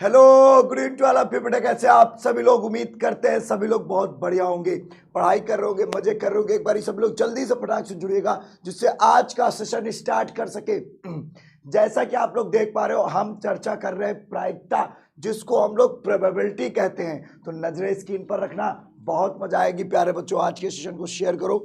Hello, good evening to all of you. बेटा कैसे आप सभी लोग? उम्मीद करते हैं सभी लोग बहुत बढ़िया होंगे, पढ़ाई कर रहे होंगे, मजे कर रहे होंगे। एक बार सब लोग जल्दी से फटाक से जुड़िएगा जिससे आज का सेशन स्टार्ट कर सके। जैसा कि आप लोग देख पा रहे हो, हम चर्चा कर रहे हैं प्रायिकता, जिसको हम लोग प्रोबेबिलिटी कहते हैं। तो नजरें स्क्रीन पर रखना, बहुत मजा आएगी प्यारे बच्चों। आज के सेशन को शेयर करो,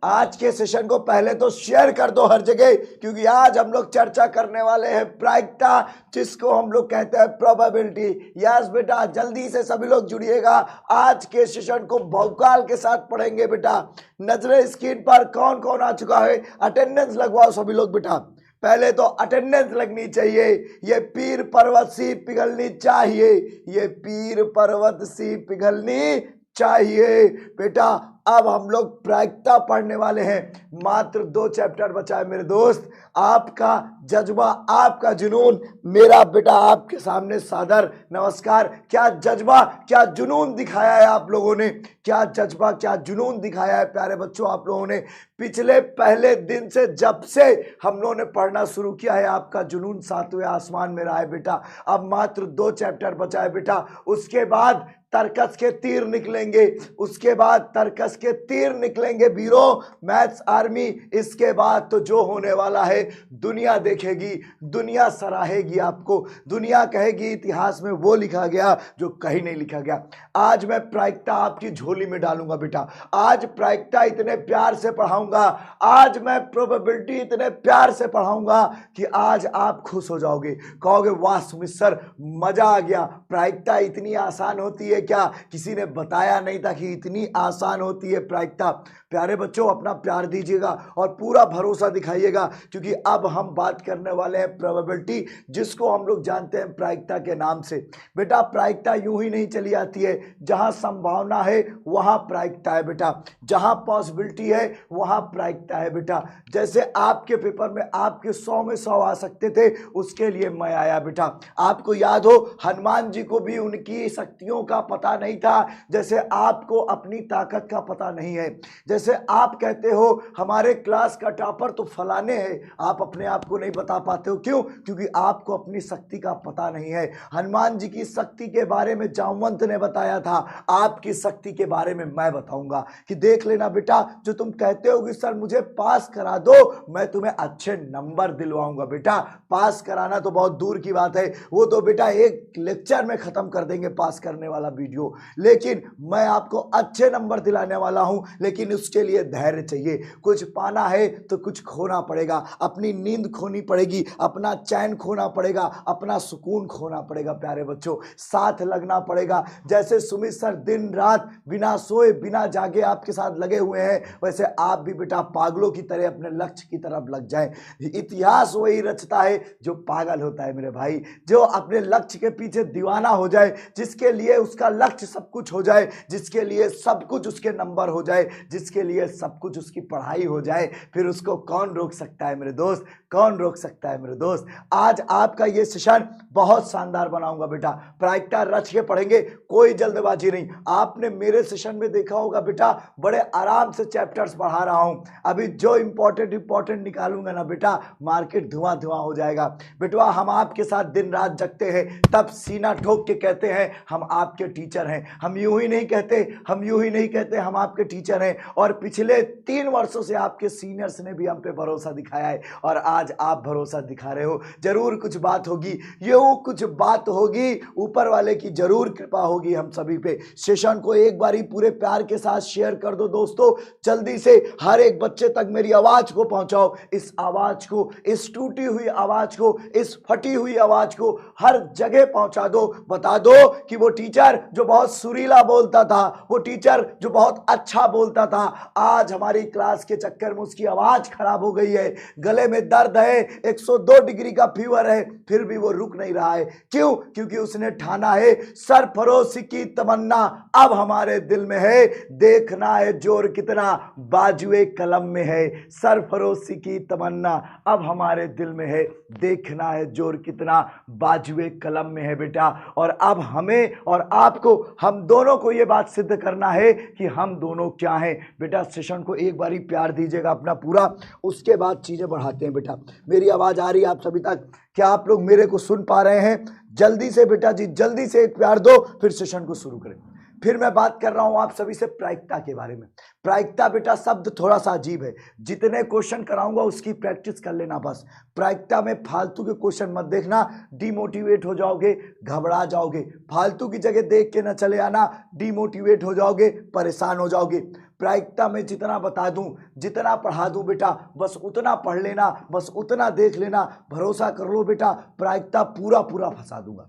आज के सेशन को पहले तो शेयर कर दो हर जगह, क्योंकि आज हम लोग चर्चा करने वाले हैं प्रायिकता, जिसको हम लोग कहते हैं प्रोबेबिलिटी। यस बेटा, जल्दी से सभी लोग जुड़िएगा, आज के सेशन को भौकाल के साथ पढ़ेंगे बेटा। नजरें स्क्रीन पर कौन कौन आ चुका है, अटेंडेंस लगवाओ सभी लोग बेटा। पहले तो अटेंडेंस लगनी चाहिए। ये पीर पर्वत सी पिघलनी चाहिए, ये पीर पर्वत सी पिघलनी चाहिए बेटा। अब हम लोग प्रायिकता पढ़ने वाले हैं, मात्र 2 चैप्टर बचा है मेरे दोस्त। आपका जज्बा, आपका जुनून, मेरा बेटा आपके सामने सादर नमस्कार। क्या जज्बा, क्या जुनून दिखाया है आप लोगों ने, क्या जज्बा, क्या जुनून दिखाया है प्यारे बच्चों आप लोगों ने। पिछले पहले दिन से, जब से हम लोगों ने पढ़ना शुरू किया है, आपका जुनून 7वें आसमान में रहा है बेटा। अब मात्र 2 चैप्टर बचा है बेटा, उसके बाद तर्कस के तीर निकलेंगे, उसके बाद तर्कस के तीर निकलेंगे वीरों, मैथ्स आर्मी। इसके बाद तो जो होने वाला है, दुनिया देखेगी, दुनिया सराहेगी आपको, दुनिया कहेगी इतिहास में वो लिखा गया जो कहीं नहीं लिखा गया। आज मैं प्रायिकता आपकी झोली में डालूंगा बेटा, आज प्रायिकता इतने प्यार से पढ़ाऊंगा, आज मैं प्रोबेबिलिटी इतने प्यार से पढ़ाऊंगा कि आज आप खुश हो जाओगे, कहोगे वाह सुमित सर मजा आ गया। प्रायिकता इतनी आसान होती है क्या? किसी ने बताया नहीं था कि इतनी आसान होती है प्रायिकता। प्यारे बच्चों, अपना प्यार दीजिएगा और पूरा भरोसा दिखाइएगा, क्योंकि अब हम बात करने वाले हैं प्रोबेबिलिटी, जिसको हम लोग जानते हैं प्रायिकता के नाम से। बेटा प्रायिकता यूं ही नहीं चली आती है, जहां संभावना है वहां प्रायिकता है बेटा, जहां पॉसिबिलिटी है वहां प्रायिकता है बेटा। जैसे आपके पेपर में आपके 100 में 100 आ सकते थे, उसके लिए मैं आया बेटा। आपको याद हो, हनुमान जी को भी उनकी शक्तियों का पता नहीं था, जैसे आपको अपनी ताकत का पता नहीं है। जैसे आप कहते हो हमारे क्लास का टॉपर तो फलाने हैं, आप अपने आप को नहीं बता पाते हो, क्यों? क्योंकि आपको अपनी शक्ति का पता नहीं है। हनुमान जी की शक्ति के बारे में जामवंत ने बताया था, आपकी शक्ति के बारे में मैं बताऊंगा कि देख लेना बेटा, जो तुम कहते हो कि सर मुझे पास करा दो, मैं तुम्हें अच्छे नंबर दिलवाऊंगा बेटा। पास कराना तो बहुत दूर की बात है, वो तो बेटा एक लेक्चर में खत्म कर देंगे पास करने वाला वीडियो, लेकिन मैं आपको अच्छे नंबर दिलाने वाला हूं। लेकिन उसके लिए धैर्य चाहिए, कुछ पाना है तो कुछ खोना पड़ेगा, अपनी नींद खोनी पड़ेगी, अपना चैन खोना पड़ेगा, अपना सुकून खोना पड़ेगा प्यारे बच्चों, साथ लगना पड़ेगा। जैसे सुमित सर दिन रात बिना सोए बिना जागे आपके साथ लगे हुए हैं, वैसे आप भी बेटा पागलों की तरह अपने लक्ष्य की तरफ लग जाएं। इतिहास वही रचता है जो पागल होता है मेरे भाई, जो अपने लक्ष्य के पीछे दीवाना हो जाए, जिसके लिए उसका लक्ष्य सब कुछ हो जाए, जिसके लिए सब कुछ उसके नंबर हो जाए, जिसके लिए सब कुछ उसकी पढ़ाई हो जाए, फिर उसको कौन रोक सकता है मेरे दोस्त, कौन रोक सकता है मेरे दोस्त। आज आपका ये सेशन बहुत शानदार बनाऊंगा बेटा, प्रायिकता रच के पढ़ेंगे, कोई जल्दबाजी नहीं। आपने मेरे सेशन में देखा होगा बेटा, बड़े आराम से चैप्टर्स पढ़ा रहा हूं। अभी जो इंपॉर्टेंट निकालूंगा ना बेटा, मार्केट धुआं धुआं हो जाएगा। बेटवा हम आपके साथ दिन रात जगते हैं, तब सीना ठोक के कहते हैं हम आपके टीचर हैं। हम यूं ही नहीं कहते, हम यूं ही नहीं कहते हम आपके टीचर हैं। और पिछले 3 वर्षों से आपके सीनियर्स ने भी हम पे भरोसा दिखाया है, और आज आप भरोसा दिखा रहे हो। जरूर कुछ बात होगी, ये कुछ बात होगी, ऊपर वाले की जरूर कृपा होगी हम सभी पे। सेशन को एक बार ही पूरे प्यार के साथ शेयर कर दो दोस्तों, जल्दी से हर एक बच्चे तक मेरी आवाज को पहुंचाओ। इस आवाज को, इस टूटी हुई आवाज को, इस फटी हुई आवाज को हर जगह पहुंचा दो। बता दो कि वो टीचर जो बहुत सुरीला बोलता था, वो टीचर जो बहुत अच्छा बोलता था, आज हमारी क्लास के चक्कर में उसकी आवाज खराब हो गई है, गले में दर्द है, 102 डिग्री का फीवर है, फिर भी वो रुक नहीं रहा है। क्यों? क्योंकि उसने ठाना है सरफरोशी की तमन्ना अब हमारे दिल में है, देखना है जोर कितना बाजुए कलम में है। सरफरोशी की तमन्ना अब हमारे दिल में है, देखना है जोर कितना बाजुए कलम में है बेटा। और अब हमें और आप आपको, हम दोनों को ये बात सिद्ध करना है कि हम दोनों क्या हैं। बेटा सेशन को एक बारी प्यार दीजिएगा अपना पूरा, उसके बाद चीजें बढ़ाते हैं। बेटा मेरी आवाज आ रही है आप सभी तक? क्या आप लोग मेरे को सुन पा रहे हैं? जल्दी से बेटा जी, जल्दी से एक प्यार दो, फिर सेशन को शुरू करें। फिर मैं बात कर रहा हूं आप सभी से प्रायिकता के बारे में। प्रायिकता बेटा शब्द थोड़ा सा अजीब है, जितने क्वेश्चन कराऊंगा उसकी प्रैक्टिस कर लेना बस। प्रायिकता में फालतू के क्वेश्चन मत देखना, डिमोटिवेट हो जाओगे, घबरा जाओगे। फालतू की जगह देख के न चले आना, डिमोटिवेट हो जाओगे, परेशान हो जाओगे। प्रायिकता में जितना बता दूं, जितना पढ़ा दूं बेटा, बस उतना पढ़ लेना, बस उतना देख लेना। भरोसा कर लो बेटा, प्रायिकता पूरा पूरा फंसा दूंगा।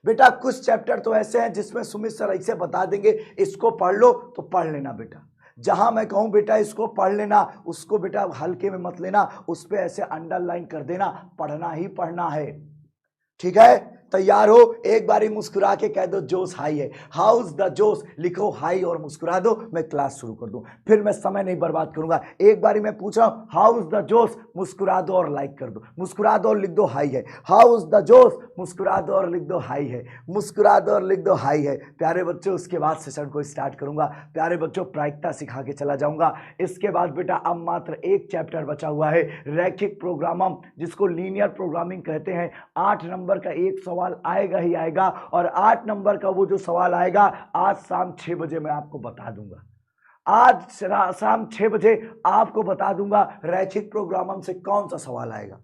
बेटा कुछ चैप्टर तो ऐसे हैं जिसमें सुमित सर ऐसे बता देंगे, इसको पढ़ लो तो पढ़ लेना बेटा। जहां मैं कहूं बेटा इसको पढ़ लेना, उसको बेटा हल्के में मत लेना, उस पे ऐसे अंडरलाइन कर देना, पढ़ना ही पढ़ना है। ठीक है, तैयार हो? एक बारी मुस्कुरा के कह दो जोश हाई है। हाउस द जोश लिखो हाई और मुस्कुरा दो, मैं क्लास शुरू कर दूं। फिर मैं समय नहीं बर्बाद करूंगा। एक बारी मैं पूछ रहा हूं, हाउस द जोश, मुस्कुरा दो और लाइक कर दो, मुस्कुरा दो और लिख दो हाई है। हाउस द जोश, मुस्कुरा दो और लिख दो हाई है, मुस्कुरा दो और लिख दो हाई है। प्यारे बच्चों उसके बाद सेशन को स्टार्ट करूंगा। प्यारे बच्चों प्रायिकता सिखा के चला जाऊंगा। इसके बाद बेटा अब मात्र एक चैप्टर बचा हुआ है, रैखिक प्रोग्रामम, जिसको लीनियर प्रोग्रामिंग कहते हैं। 8 नंबर का एक सवाल आएगा ही आएगा, और 8 नंबर का वो जो सवाल आएगा आज शाम 6 बजे मैं आपको बता दूंगा। आज शाम 6 बजे आपको बता दूंगा रैखिक प्रोग्रामम से कौन सा सवाल आएगा।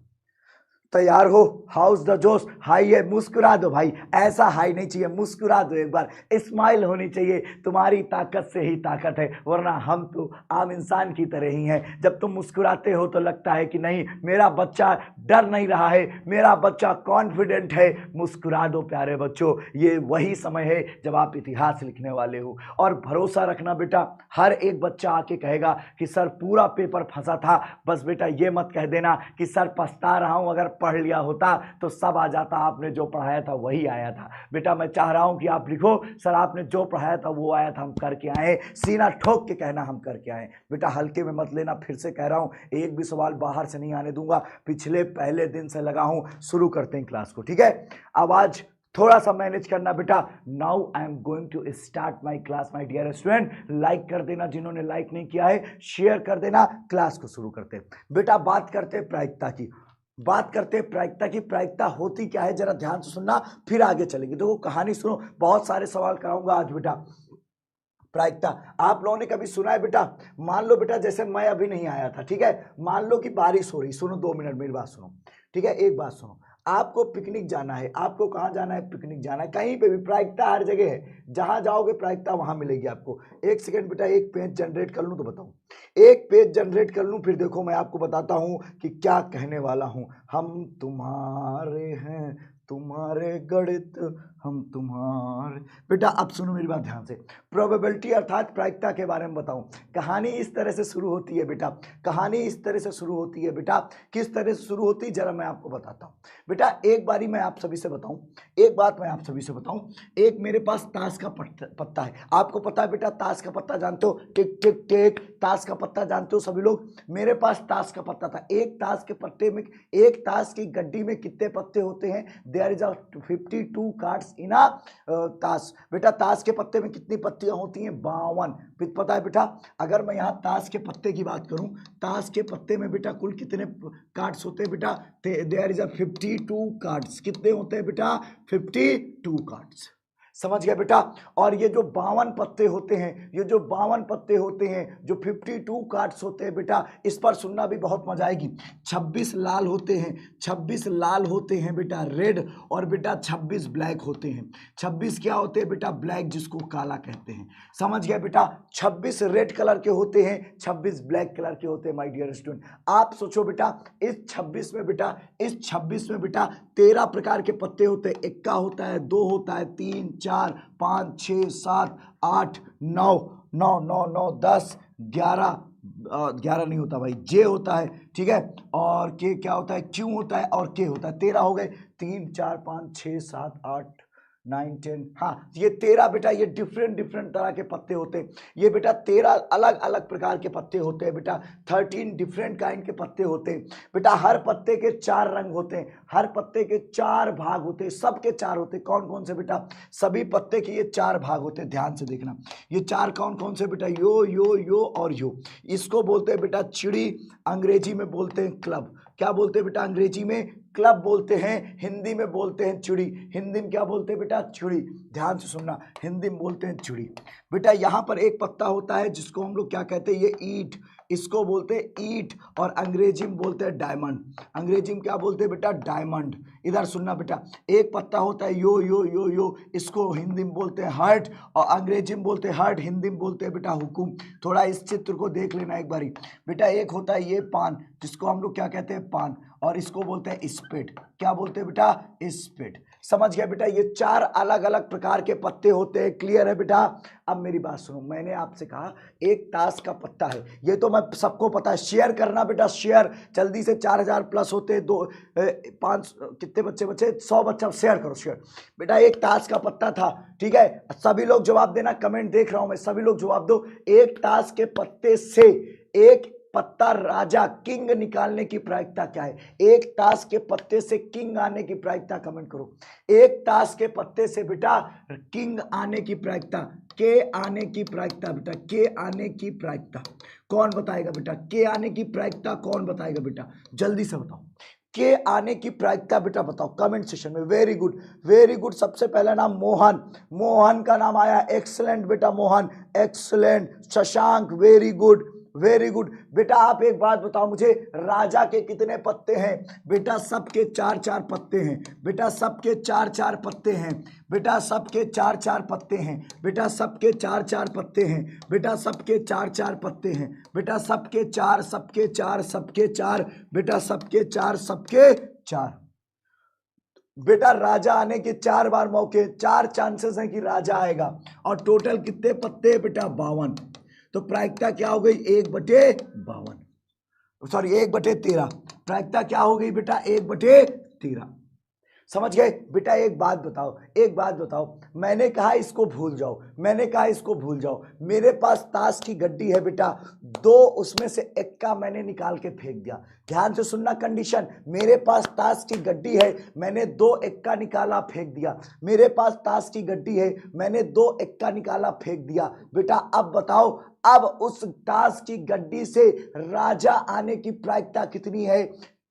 तैयार हो? हाउस द जोश हाई है, मुस्कुरा दो भाई, ऐसा हाई नहीं चाहिए, मुस्कुरा दो एक बार, स्माइल होनी चाहिए। तुम्हारी ताकत से ही ताकत है, वरना हम तो आम इंसान की तरह ही हैं। जब तुम मुस्कुराते हो तो लगता है कि नहीं, मेरा बच्चा डर नहीं रहा है, मेरा बच्चा कॉन्फिडेंट है। मुस्कुरा दो प्यारे बच्चों, ये वही समय है जब आप इतिहास लिखने वाले हो। और भरोसा रखना बेटा, हर एक बच्चा आके कहेगा कि सर पूरा पेपर फंसा था। बस बेटा ये मत कह देना कि सर पछता रहा हूं, अगर पढ़ लिया होता तो सब आ जाता, आपने जो पढ़ाया था वही आया था। बेटा मैं चाह रहा हूं कि आप लिखो, सर आपने जो पढ़ाया था वो आया था, हम करके आए। सीना ठोक के कहना हम करके आए। बेटा हल्के में मत लेना, फिर से कह रहा हूं, एक भी सवाल बाहर से नहीं आने दूंगा। पिछले पहले दिन से लगा हूं, शुरू करते हैं क्लास को। ठीक है, अब आज थोड़ा सा मैनेज करना बेटा। Now I am going to start my class my dear student. Like कर देना जिन्होंने लाइक नहीं किया है, शेयर कर देना। क्लास को शुरू करते हैं बेटा। बात करते हैं प्रायिकता की, बात करते हैं प्रायिकता की। प्रायिकता होती क्या है जरा ध्यान से सुनना, फिर आगे चलेंगे। देखो कहानी सुनो, बहुत सारे सवाल कराऊंगा आज बेटा। प्रायिकता आप लोगों ने कभी सुना है बेटा? मान लो बेटा जैसे मैं अभी नहीं आया था, ठीक है, मान लो कि बारिश हो रही, सुनो 2 मिनट मेरी बात सुनो, ठीक है। एक बात सुनो, आपको पिकनिक जाना है। आपको कहाँ जाना है? पिकनिक जाना है। कहीं पे भी प्रायिकता हर जगह है, जहां जाओगे प्रायिकता वहां मिलेगी आपको। एक सेकंड बेटा, एक पेज जनरेट कर लूं तो बताऊं, एक पेज जनरेट कर लूं, फिर देखो मैं आपको बताता हूं कि क्या कहने वाला हूं। हम तुम्हारे हैं, तुम्हारे गणित हम तुम्हारे। बेटा अब सुनो मेरी बात ध्यान से। प्रोबेबिलिटी अर्थात प्रायिकता के बारे में बताऊं। कहानी इस तरह से शुरू होती है बेटा, कहानी इस तरह से शुरू होती है बेटा। किस तरह से शुरू होती है जरा मैं आपको बताता हूं बेटा। एक बारी मैं आप सभी से बताऊं, एक बात मैं आप सभी से बताऊं। एक मेरे पास ताश का पत्ता है। आपको पता है बेटा ताश का पत्ता जानते हो? टिक टिक टिक, ताश का पत्ता जानते हो सभी लोग? मेरे पास ताश का पत्ता था। एक ताश के पत्ते में, एक ताश की गड्डी में कितने पत्ते होते हैं? देयर इज 52 कार्ड्स इन अ ताश। बेटा ताश के पत्ते में कितनी पत्तियां होती हैं? 52। पता है बेटा? अगर मैं यहाँ ताश के पत्ते की बात करूं, ताश के पत्ते में बेटा कुल कितने कार्ड्स होते हैं बेटा? There is 52 cards. कितने होते हैं बेटा? 52 कार्ड्स। समझ गया बेटा? और ये जो 52 पत्ते होते हैं, ये जो 52 पत्ते होते हैं, जो 52 कार्ड्स होते हैं बेटा, इस पर सुनना भी बहुत मजा आएगी। 26 लाल होते हैं, 26 लाल होते हैं बेटा रेड, और बेटा 26 ब्लैक होते हैं। 26 क्या होते हैं बेटा? ब्लैक, जिसको काला कहते हैं। समझ गया बेटा? 26 रेड कलर के होते हैं, 26 ब्लैक कलर के होते हैं माय डियर स्टूडेंट। आप सोचो बेटा, इस 26 में बेटा, इस 26 में बेटा 13 प्रकार के पत्ते होते हैं। 1 होता है, 2 होता है, 3 4 5 6 7 8 9 9 9 9 10 11 11 नहीं होता भाई, जे होता है, ठीक है, और के क्या होता है? क्यू होता है, और के होता है। 13 हो गए। 3 4 5 6 7 8 9 10, हाँ ये 13 बेटा, ये डिफरेंट डिफरेंट तरह के पत्ते होते हैं। ये बेटा 13 अलग अलग प्रकार के पत्ते होते हैं बेटा। 13 डिफरेंट काइंड के पत्ते होते हैं बेटा। हर पत्ते के 4 रंग होते हैं, हर पत्ते के 4 भाग होते हैं, सबके 4 होते हैं। कौन कौन से बेटा? सभी पत्ते के ये 4 भाग होते हैं, ध्यान से देखना। ये 4 कौन कौन से बेटा? यो यो यो और यो। इसको बोलते हैं बेटा चिड़ी, अंग्रेजी में बोलते हैं क्लब। क्या बोलते हैं बेटा? अंग्रेजी में क्लब बोलते हैं, हिंदी में बोलते हैं चिड़ी। हिंदी में क्या बोलते हैं बेटा? चिड़ी। ध्यान से सुनना, हिंदी में बोलते हैं चिड़ी बेटा। यहाँ पर एक पत्ता होता है जिसको हम लोग क्या कहते हैं? ये ईट, इसको बोलते हैं ईट, और अंग्रेजी में बोलते हैं डायमंड। अंग्रेजी में क्या बोलते हैं बेटा? डायमंड। इधर सुनना बेटा, एक पत्ता होता है यो यो यो यो, इसको हिंदी में बोलते हैं हर्ट, और अंग्रेजी में बोलते हैं हर्ट, हिंदी में बोलते हैं बेटा हुकुम। थोड़ा इस चित्र को देख लेना एक बारी बेटा। एक होता है ये पान, जिसको हम लोग क्या कहते हैं? पान, और इसको बोलते हैं स्पिट। क्या बोलते हैं बेटा? स्पिट। समझ गया बेटा? ये 4 अलग अलग प्रकार के पत्ते होते हैं। क्लियर है बेटा? अब मेरी बात सुनो, मैंने आपसे कहा एक ताश का पत्ता है, ये तो मैं सबको पता है। शेयर करना बेटा, शेयर जल्दी से। 4000 प्लस होते हैं, 5 कितने बच्चे बचे? 100 बच्चा। शेयर करो, शेयर बेटा। एक ताश का पत्ता था, ठीक है? सभी लोग जवाब देना, कमेंट देख रहा हूं मैं, सभी लोग जवाब दो। एक ताश के पत्ते से एक पत्ता राजा किंग निकालने की प्रायिकता क्या है? एक ताश के पत्ते से किंग आने की प्रायिकता कमेंट करो। एक ताश के पत्ते से बेटा किंग आने की प्रायिकता, के आने की प्रायिकता बेटा, के आने की प्रायिकता कौन बताएगा बेटा? के आने की प्रायिकता कौन बताएगा बेटा? जल्दी से बताओ, के आने की प्रायिकता बेटा बताओ कमेंट सेशन में। Very good, very good. सबसे पहला नाम मोहन, मोहन का नाम आया। एक्सलेंट बेटा, Mohan excellent. Shashank, very good, very good बेटा। आप एक बात बताओ मुझे, राजा के कितने पत्ते हैं बेटा? सबके 4-4 पत्ते हैं बेटा, सबके 4-4 पत्ते हैं बेटा, सबके 4-4 पत्ते हैं बेटा, सबके 4-4 पत्ते हैं बेटा, सबके 4-4 पत्ते हैं बेटा, सबके 4 सबके 4 सबके 4 बेटा, सबके 4 सबके 4 बेटा। राजा आने के 4 बार मौके, 4 चांसेस हैं कि राजा आएगा। और टोटल कितने पत्ते हैं बेटा? 52। तो प्रायिकता क्या हो गई? 1/52, सॉरी 1/13। प्रायिकता क्या हो गई बेटा? 1/13। समझ गए बेटा? एक बात बताओ, एक बात बताओ। मैंने कहा इसको भूल जाओ, मैंने कहा इसको भूल जाओ। मेरे पास ताश की गड्डी है बेटा, 2 उसमें से एक्का मैंने निकाल के फेंक दिया। ध्यान से सुनना कंडीशन, मेरे पास ताश की गड्डी है, मैंने 2 एक्का निकाला फेंक दिया। मेरे पास ताश की गड्डी है, मैंने 2 एक्का निकाला फेंक दिया बेटा। अब बताओ, अब उस ताश की गड्डी से राजा आने की प्रायिकता कितनी है?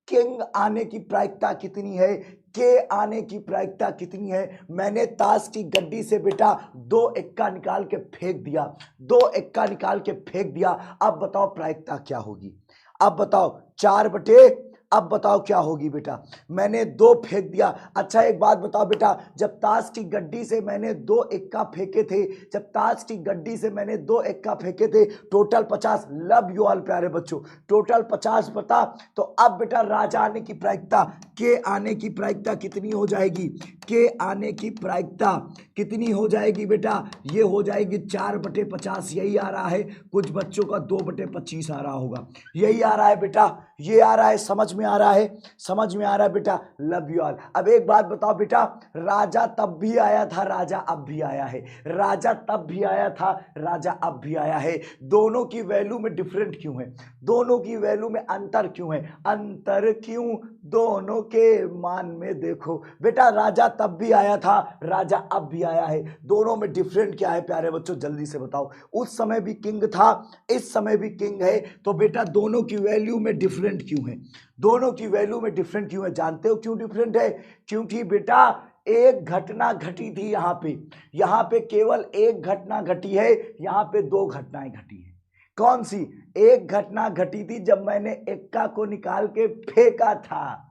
किंग आने की प्रायिकता कितनी है? के आने की प्रायिकता कितनी है? मैंने ताश की गड्डी से बेटा 2 एक्का निकाल के फेंक दिया, 2 एक्का निकाल के फेंक दिया। अब बताओ प्रायिकता क्या होगी? अब बताओ 4/, अब बताओ क्या होगी बेटा? मैंने 2 फेंक दिया। अच्छा एक बात बताओ बेटा, जब ताश की गड्डी से मैंने 2 एक्का फेंके थे, जब ताश की गड्डी से मैंने 2 एक्का फेंके थे, टोटल 50। लव यू ऑल प्यारे बच्चों, टोटल 50 बता। तो अब बेटा राजा आने की प्रायिकता, के आने की प्रायिकता कितनी हो जाएगी? के आने की प्रायिकता कितनी हो जाएगी बेटा? ये हो जाएगी 4/50। यही आ रहा है, कुछ बच्चों का 2/25 आ रहा होगा। यही आ रहा है बेटा, ये आ रहा है। समझ में आ रहा है? समझ में आ रहा है बेटा? Love you all. अब एक बात बताओ बेटा, राजा तब भी आया था, राजा अब भी आया है। राजा तब भी आया था, राजा अब भी आया है। दोनों की वैल्यू में डिफरेंट क्यों है? दोनों की वैल्यू में अंतर क्यों है? अंतर क्यों? दोनों के मान में देखो बेटा। राजा तब भी आया था, राजा अब भी आया है। दोनों में डिफरेंट क्या है प्यारे बच्चों? जल्दी से बताओ। उस समय भी किंग था, इस समय भी किंग है, तो बेटा दोनों की वैल्यू में डिफरेंट क्यों है? दोनों की वैल्यू में डिफरेंट क्यों है? जानते हो क्यों डिफरेंट है? क्योंकि बेटा एक घटना घटी थी यहाँ पे केवल एक घटना घटी है, यहाँ पे 2 घटनाएं घटी है। कौन सी? एक घटना घटी थी जब मैंने एक्का को निकाल के फेंका था,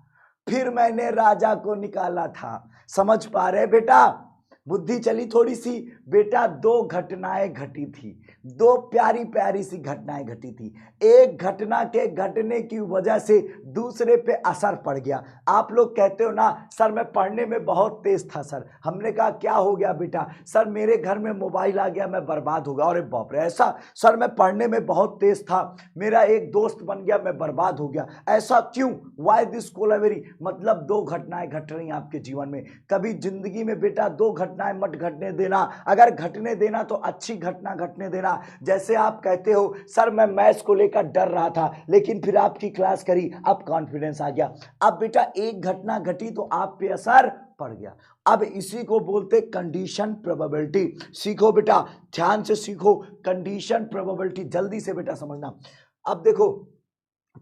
फिर मैंने राजा को निकाला था। समझ पा रहे बेटा? बुद्धि चली थोड़ी सी बेटा। 2 घटनाएं घटी थी, 2 प्यारी प्यारी सी घटनाएं घटी थी। एक घटना के घटने की वजह से दूसरे पे असर पड़ गया। आप लोग कहते हो ना सर मैं पढ़ने में बहुत तेज था सर। हमने कहा क्या हो गया बेटा? सर मेरे घर में मोबाइल आ गया, मैं बर्बाद हो गया। अरे बाप रे, ऐसा? सर मैं पढ़ने में बहुत तेज था, मेरा एक दोस्त बन गया, मैं बर्बाद हो गया। ऐसा क्यों? Why this Kolaveri? मतलब 2 घटनाएं घट रही हैं आपके जीवन में। कभी जिंदगी में बेटा 2 घटना घटनाएं मत घटने देना, अगर घटने देना तो अच्छी घटना घटने देना। जैसे आप कहते हो सर मैं मैथ्स को लेकर डर रहा था, लेकिन फिर आपकी क्लास करी, अब कॉन्फिडेंस आ गया। अब बेटा एक घटना घटी तो आप पे असर पड़ गया। अब इसी को बोलते कंडीशन प्रोबेबिलिटी। सीखो बेटा, ध्यान से सीखो कंडीशन प्रोबेबिलिटी, जल्दी से बेटा समझना। अब देखो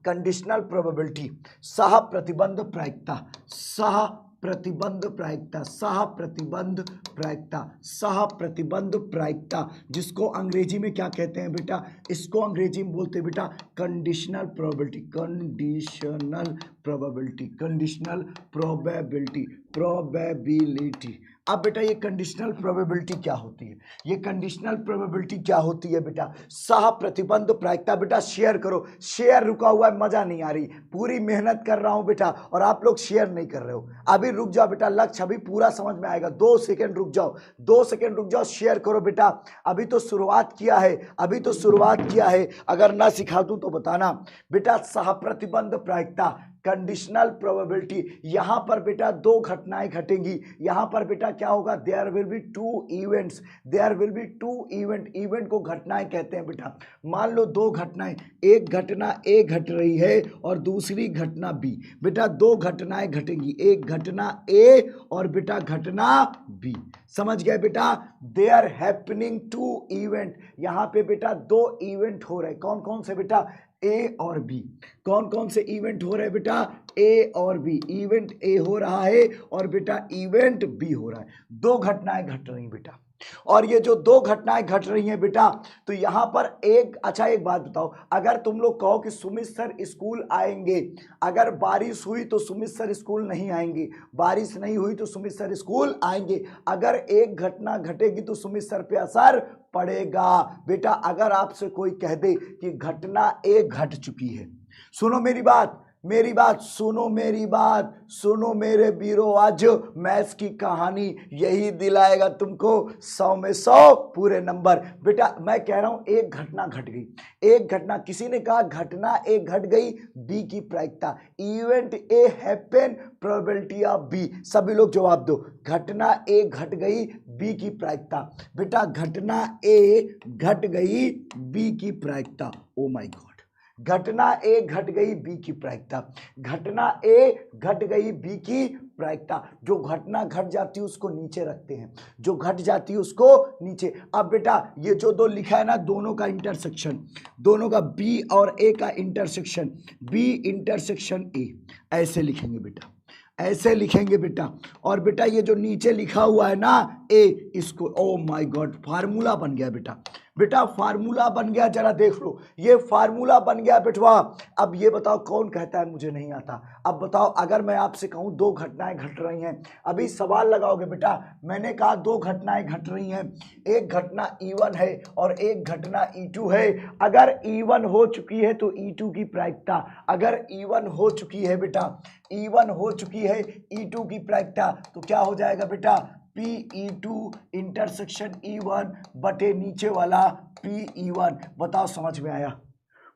कंडीशनल प्रोबेबिलिटी, सह प्रतिबंध प्रायिकता, सह प्रतिबंध प्रायिकता, सह प्रतिबंध प्रायिकता, सह प्रतिबंध प्रायिकता, जिसको अंग्रेजी में क्या कहते हैं बेटा, इसको अंग्रेजी में बोलते हैं बेटा conditional probability, conditional probability, conditional probability, probability. अब बेटा ये कंडीशनल प्रोबेबिलिटी क्या होती है, ये कंडीशनल प्रोबेबिलिटी क्या होती है बेटा, सह प्रतिबंध प्रायिकता। बेटा शेयर करो, शेयर रुका हुआ है, मजा नहीं आ रही, पूरी मेहनत कर रहा हूं बेटा और आप लोग शेयर नहीं कर रहे हो। अभी रुक जाओ बेटा, लक्ष्य अभी पूरा समझ में आएगा, 2 सेकंड रुक जाओ, 2 सेकंड रुक जाओ, शेयर करो बेटा, अभी तो शुरुआत किया है, अभी तो शुरुआत किया है, अगर ना सिखा दूं तो बताना। बेटा सह प्रतिबंध प्रायिकता, कंडीशनल प्रोबेबिलिटी, यहां पर बेटा 2 घटनाएं घटेंगी, यहां पर बेटा क्या होगा, there will be 2 events, there will be 2 event, event को घटनाएं कहते हैं बेटा। मान लो 2 घटनाएं, एक घटना ए घट रही है और दूसरी घटना बी, बेटा 2 घटनाएं घटेंगी, एक घटना ए और बेटा घटना बी, समझ गए बेटा। देयर हैपनिंग 2 इवेंट, यहां पे बेटा 2 इवेंट हो रहे, कौन कौन से बेटा, ए और बी, कौन कौन से इवेंट हो रहे हैं बेटा, ए और बी, इवेंट ए हो रहा है और बेटा इवेंट बी हो रहा है, 2 घटनाएं घट रही बेटा। और ये जो 2 घटनाएं घट रही हैं बेटा, तो यहां पर एक, अच्छा एक बात बताओ, अगर तुम लोग कहो कि सुमित सर स्कूल आएंगे, अगर बारिश हुई तो सुमित सर स्कूल नहीं आएंगे, बारिश नहीं हुई तो सुमित सर स्कूल आएंगे, अगर एक घटना घटेगी तो सुमित सर पे असर पड़ेगा। बेटा अगर आपसे कोई कह दे कि घटना ए घट चुकी है, सुनो मेरी बात, मेरी बात सुनो, मेरी बात सुनो मेरे वीरों, आज मैथ्स की कहानी यही दिलाएगा तुमको 100 में 100 पूरे नंबर। बेटा मैं कह रहा हूं एक घटना घट गई, एक घटना, किसी ने कहा घटना ए घट गई, बी की प्रायिकता, event A happen, probability of B, सभी लोग जवाब दो, घटना ए घट गई, बी की प्रायिकता, बेटा घटना ए घट गई, बी की प्रायिकता, ओ माय गॉड, घटना ए घट गई, बी की प्रायिकता, घटना ए घट गई, बी की प्रायिकता। जो घटना घट जाती है उसको नीचे रखते हैं, जो घट जाती है उसको नीचे। अब बेटा ये जो 2 लिखा है ना, दोनों का इंटरसेक्शन, दोनों का बी और ए का इंटरसेक्शन, बी इंटरसेक्शन ए, ऐसे लिखेंगे बेटा, ऐसे लिखेंगे बेटा। और बेटा ये जो नीचे लिखा हुआ है ना ए, इसको, ओ माय गॉड, फार्मूला बन गया बेटा, बेटा फार्मूला बन गया, जरा देख लो, ये फार्मूला बन गया बेटवा। अब ये बताओ कौन कहता है मुझे नहीं आता, अब बताओ अगर मैं आपसे कहूं 2 घटनाएं घट रही हैं, अभी सवाल लगाओगे बेटा, मैंने कहा 2 घटनाएं घट रही हैं, एक घटना E1 है और एक घटना E2 है, अगर E1 हो चुकी है तो E2 की प्रायिकता, अगर E1 हो चुकी है बेटा, E1 हो चुकी है, E2 की प्रायिकता, तो क्या हो जाएगा बेटा, PE2 इंटरसेक्शन E1 बटे नीचे वाला PE1। बताओ समझ में आया,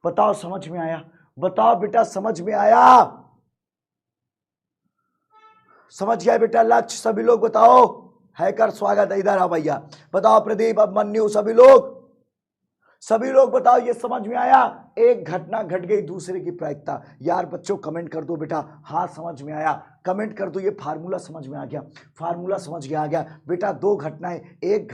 बताओ समझ में आया, बताओ बेटा समझ में आया, समझ गया बेटा लक्ष्य, सभी लोग बताओ, हैकर स्वागत है, इधर आ भैया, बताओ प्रदीप, अभिमन्यु, सभी लोग बताओ ये समझ में आया, एक घटना घट गई, दूसरे की प्रायिकता। यार बच्चों कमेंट कर दो बेटा, हाँ समझ में आया, कमेंट कर दो, ये फार्मूला समझ में आ गया, फार्मूला समझ गया, आ गया बेटा। 2 घटनाएं, एक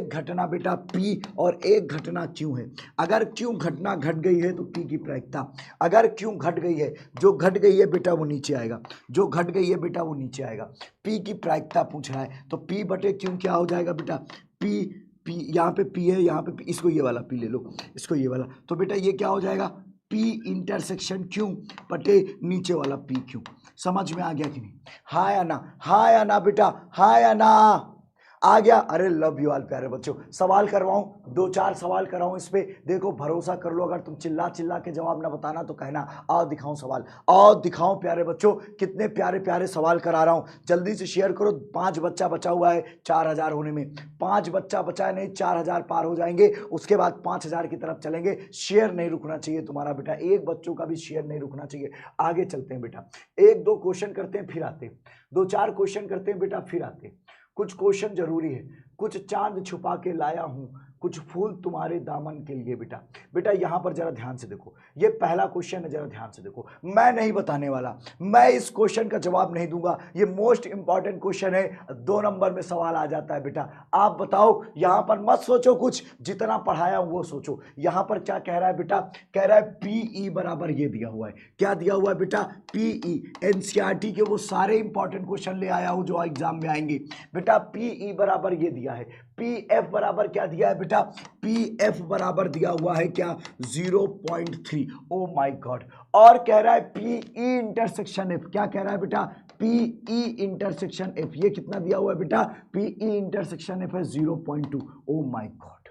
घटना बेटा P और एक घटना Q है, अगर Q घटना घट गई है तो P की प्रायिकता, अगर Q घट गई है, जो घट गई है बेटा वो नीचे आएगा, जो घट गई है बेटा वो नीचे आएगा, P की प्रायिकता पूछ रहा है, तो P बटे Q क्या हो जाएगा बेटा, P यहाँ पे P है, यहाँ पे P, इसको ये वाला P ले लो, इसको ये वाला, तो बेटा ये क्या हो जाएगा, P इंटरसेक्शन Q बटे नीचे वाला PQ। समझ में आ गया कि नहीं, हाँ या ना, हाँ या ना बेटा, हाँ या ना, आ गया। अरे लव यू ऑल प्यारे बच्चों, सवाल करवाऊं, 2-4 सवाल कराऊं इस पे, देखो भरोसा कर लो, अगर तुम चिल्ला चिल्ला के जवाब ना बताना तो कहना, आओ दिखाऊं सवाल, आओ दिखाऊं प्यारे बच्चों, कितने प्यारे प्यारे सवाल करा रहा हूं, जल्दी से शेयर करो। 5 बच्चा बचा हुआ है 4000 होने में, 5 बच्चा बचा है, नहीं 4000 पार हो जाएंगे, उसके बाद 5000 की तरफ चलेंगे। शेयर नहीं रुकना चाहिए तुम्हारा बेटा, एक बच्चों का भी शेयर नहीं रुकना चाहिए। आगे चलते हैं बेटा, 1-2 क्वेश्चन करते हैं फिर आते हैं, 2-4 क्वेश्चन करते हैं बेटा फिर आते हैं। कुछ क्वेश्चन जरूरी है। कुछ चांद छुपा के लाया हूं, कुछ फूल तुम्हारे दामन के लिए। बेटा बेटा यहां पर जरा ध्यान से देखो, ये पहला क्वेश्चन है, जरा ध्यान से देखो। मैं नहीं बताने वाला, मैं इस क्वेश्चन का जवाब नहीं दूंगा, ये मोस्ट इंपॉर्टेंट क्वेश्चन है, 2 नंबर में सवाल आ जाता है। बेटा आप बताओ, यहां पर मत सोचो कुछ, जितना पढ़ाया वो सोचो। यहां पर क्या कह रहा है बेटा, कह रहा है पीई बराबर ये दिया हुआ है। क्या दिया हुआ है बेटा, पीई। एनसीईआरटी के वो सारे इंपॉर्टेंट क्वेश्चन ले आया हूं जो एग्जाम में आएंगे। बेटा पीई बराबर ये दिया है। पीएफ बराबर क्या दिया है बेटा, पीएफ बराबर दिया हुआ है क्या, 0.3। Oh my God. और कह रहा है पीई इंटरसेक्शन एफ, क्या कह रहा है बेटा, पीई इंटरसेक्शन एफ, ये कितना दिया हुआ है बेटा, पीई इंटरसेक्शन एफ है 0.2। Oh my God.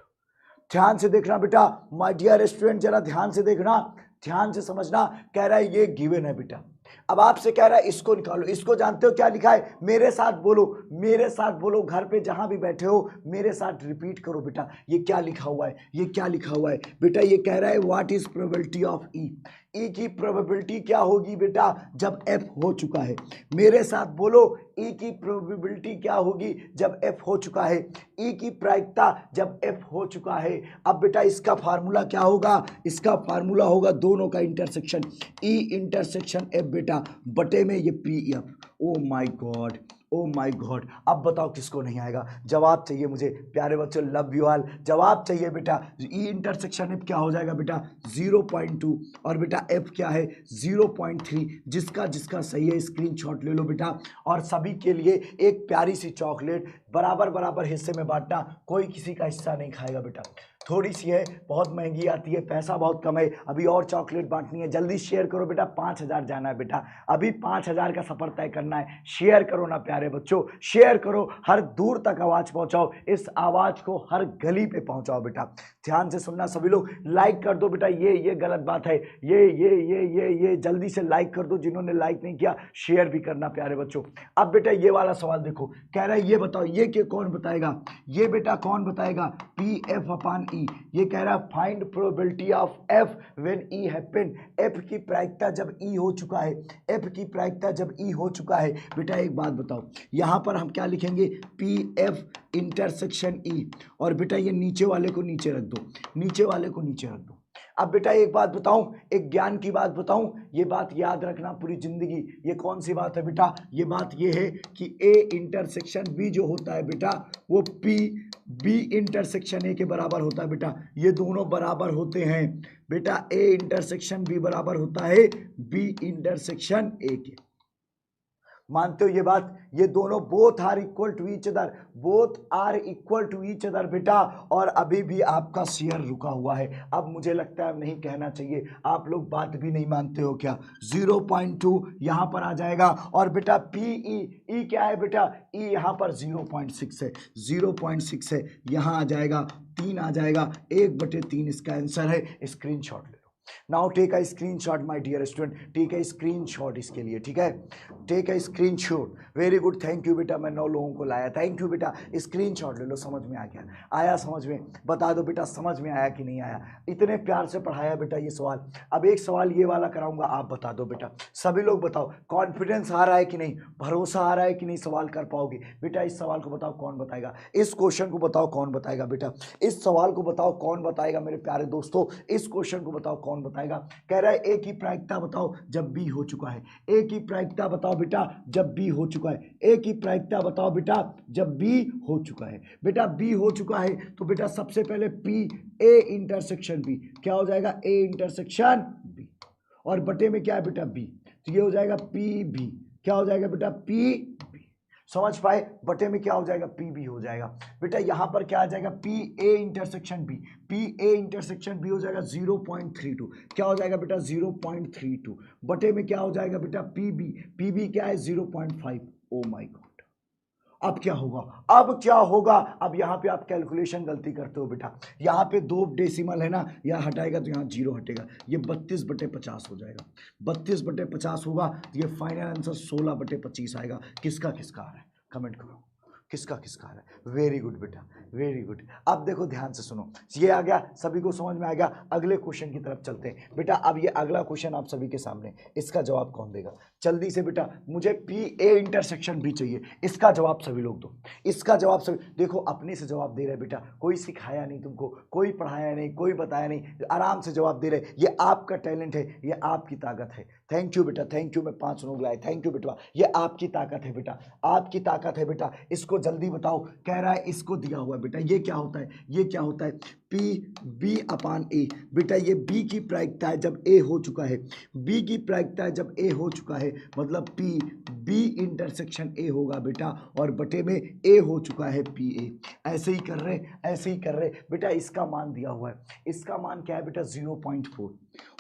ध्यान से देखना बेटा, माय डियर स्टूडेंट, जरा ध्यान से देखना, ध्यान से समझना। कह रहा है ये गिवन है बेटा, अब आपसे कह रहा है इसको निकालो। इसको जानते हो क्या लिखा है, मेरे साथ बोलो, मेरे साथ बोलो, घर पे जहां भी बैठे हो मेरे साथ रिपीट करो बेटा। ये क्या लिखा हुआ है, ये क्या लिखा हुआ है बेटा, ये कह रहा है व्हाट इज प्रोबेबिलिटी ऑफ ई। ई की प्रोबेबिलिटी क्या होगी बेटा, जब एफ हो चुका है। मेरे साथ बोलो, ई की प्रोबेबिलिटी क्या होगी जब एफ हो चुका है। ई की प्रायिकता जब एफ हो चुका है। अब बेटा इसका फार्मूला क्या होगा, इसका फार्मूला होगा दोनों का इंटरसेक्शन, ई इंटरसेक्शन एफ बेटा, बटे में ये P F. Oh my God, oh my God. अब बताओ किसको नहीं आएगा, जवाब चाहिए मुझे प्यारे बच्चों, लव यू ऑल, जवाब चाहिए बेटा। ई इंटरसेक्शन एफ क्या हो जाएगा बेटा, 0.2, और बेटा एफ क्या है 0.3। जिसका जिसका सही है स्क्रीनशॉट ले लो बेटा। और सभी के लिए एक प्यारी सी चॉकलेट बराबर बराबर हिस्से में बांटना, कोई किसी का हिस्सा नहीं खाएगा बेटा। थोड़ी सी है, बहुत महंगी आती है, पैसा बहुत कम है, अभी और चॉकलेट बांटनी है, जल्दी शेयर करो बेटा। 5000 जाना है बेटा, अभी 5000 का सफर तय करना है। शेयर करो ना प्यारे बच्चों, शेयर करो, हर दूर तक आवाज पहुंचाओ, इस आवाज को हर गली पे पहुंचाओ बेटा। ध्यान से सुनना सभी लोग, लाइक कर दो बेटा, ये गलत बात है, ये जल्दी से लाइक कर दो, जिन्होंने लाइक नहीं किया शेयर भी करना प्यारे बच्चों। अब बेटा ये वाला सवाल देखो, कह रहा है ये बताओ, ये कौन बताएगा, ये बेटा कौन बताएगा, पी एफ अपान ई। ये कह रहा है find probability of F when E happen. F की प्रायिकता जब ई हो चुका है, एफ की प्रायिकता जब ई हो चुका है। बेटा एक बात बताओ, यहां पर हम क्या लिखेंगे, पी एफ इंटरसेक्शन ई, और बेटा ये नीचे वाले को नीचे रख दो, नीचे वाले को नीचे रख दो। अब बेटा एक बात बताऊं, एक ज्ञान की बात बताऊं, ये बात याद रखना पूरी जिंदगी। ये कौन सी बात है बेटा, ये बात ये है कि ए इंटरसेक्शन बी जो होता है बेटा, वो पी बी इंटरसेक्शन ए के बराबर होता है बेटा। ये दोनों बराबर होते हैं बेटा, ए इंटरसेक्शन बी बराबर होता है बी इंटरसेक्शन ए के। मानते हो ये बात, ये दोनों both are equal to each other, both are equal to each other बेटा। और अभी भी आपका शेयर रुका हुआ है। अब मुझे लगता है नहीं कहना चाहिए, आप लोग बात भी नहीं मानते हो क्या। 0.2 यहां पर आ जाएगा, और बेटा पीई, ई क्या है बेटा, ई यहां पर 0.6 है, 0.6 है, यहां आ जाएगा 3 आ जाएगा, 1/3 इसका आंसर है। स्क्रीनशॉट ले लो। Now take a screenshot my dear student, take a screenshot इसके लिए, ठीक है, take a screenshot. Very good, thank you बेटा, मैं 9 लोगों को लाया, थैंक यू बेटा। स्क्रीनशॉट ले लो, समझ में आ गया, आया समझ में, बता दो बेटा समझ में आया कि नहीं आया। इतने प्यार से पढ़ाया बेटा ये सवाल। अब एक सवाल ये वाला कराऊंगा, आप बता दो बेटा, सभी लोग बताओ, कॉन्फिडेंस आ रहा है कि नहीं, भरोसा आ रहा है कि नहीं, सवाल कर पाओगे बेटा। इस सवाल को बताओ कौन बताएगा, इस क्वेश्चन को बताओ कौन बताएगा बेटा, इस सवाल को बताओ कौन बताएगा मेरे प्यारे दोस्तों, इस क्वेश्चन को बताओ कौन बताएगा। कह रहा है ए की प्रायिकता बताओ जब बी हो चुका है, ए की प्रायिकता बताओ बेटा जब बी हो चुका है, ए की प्रायिकता बताओ बेटा जब बी हो चुका है। बेटा बी हो चुका है तो बेटा सबसे पहले पी ए इंटरसेक्शन बी क्या हो जाएगा, ए इंटरसेक्शन बी, और बटे में क्या है बेटा बी, तो ये हो जाएगा पी बी, क्या हो जाएगा बेटा पी बी। समझ पाए, बटे में क्या हो जाएगा पी बी हो जाएगा। बेटा यहां पर क्या आ जाएगा, P A intersection B, P A intersection B हो जाएगा 0.32, क्या हो जाएगा बेटा 0.32, बटे में क्या हो जाएगा बेटा पी बी क्या है 0.5। ओ माय गॉड, अब क्या होगा, अब क्या होगा, अब यहाँ पे आप कैलकुलेशन गलती करते हो बेटा, यहाँ पे 2 डेसिमल है ना, यहाँ हटाएगा तो यहाँ 0 हटेगा, ये 32/50 हो जाएगा, 32/50 होगा, तो ये फाइनल आंसर 16/25 आएगा। किसका किसका आ रहा है कमेंट करो, किसका किसका आ रहा है। वेरी गुड बेटा, वेरी गुड। अब देखो ध्यान से सुनो, ये आ गया, सभी को समझ में आ गया। अगले क्वेश्चन की तरफ चलते हैं बेटा। अब ये अगला क्वेश्चन आप सभी के सामने, इसका जवाब कौन देगा, जल्दी से बेटा मुझे पी ए इंटरसेक्शन भी चाहिए। इसका जवाब सभी लोग दो, इसका जवाब सभी देखो, अपने से जवाब दे रहे बेटा, कोई सिखाया नहीं तुमको, कोई पढ़ाया नहीं, कोई बताया नहीं, आराम से जवाब दे रहे। ये आपका टैलेंट है, ये आपकी ताकत है। थैंक यू बेटा, थैंक यू। मैं 5 लोग लाए, थैंक यू बेटा। ये आपकी ताकत है बेटा, आपकी ताकत है बेटा। इसको जल्दी बताओ। कह रहा है इसको दिया हुआ है बेटा, ये क्या होता है, ये क्या होता है, पी बी अपान ए। बेटा ये बी की प्रायिकता है जब ए हो चुका है, बी की प्रायिकता है जब ए हो चुका है, मतलब पी बी इंटरसेक्शन ए होगा बेटा, और बटे में ए हो चुका है पी ए। ऐसे ही कर रहे, ऐसे ही कर रहे बेटा। इसका मान दिया हुआ है, इसका मान क्या है बेटा 0.4।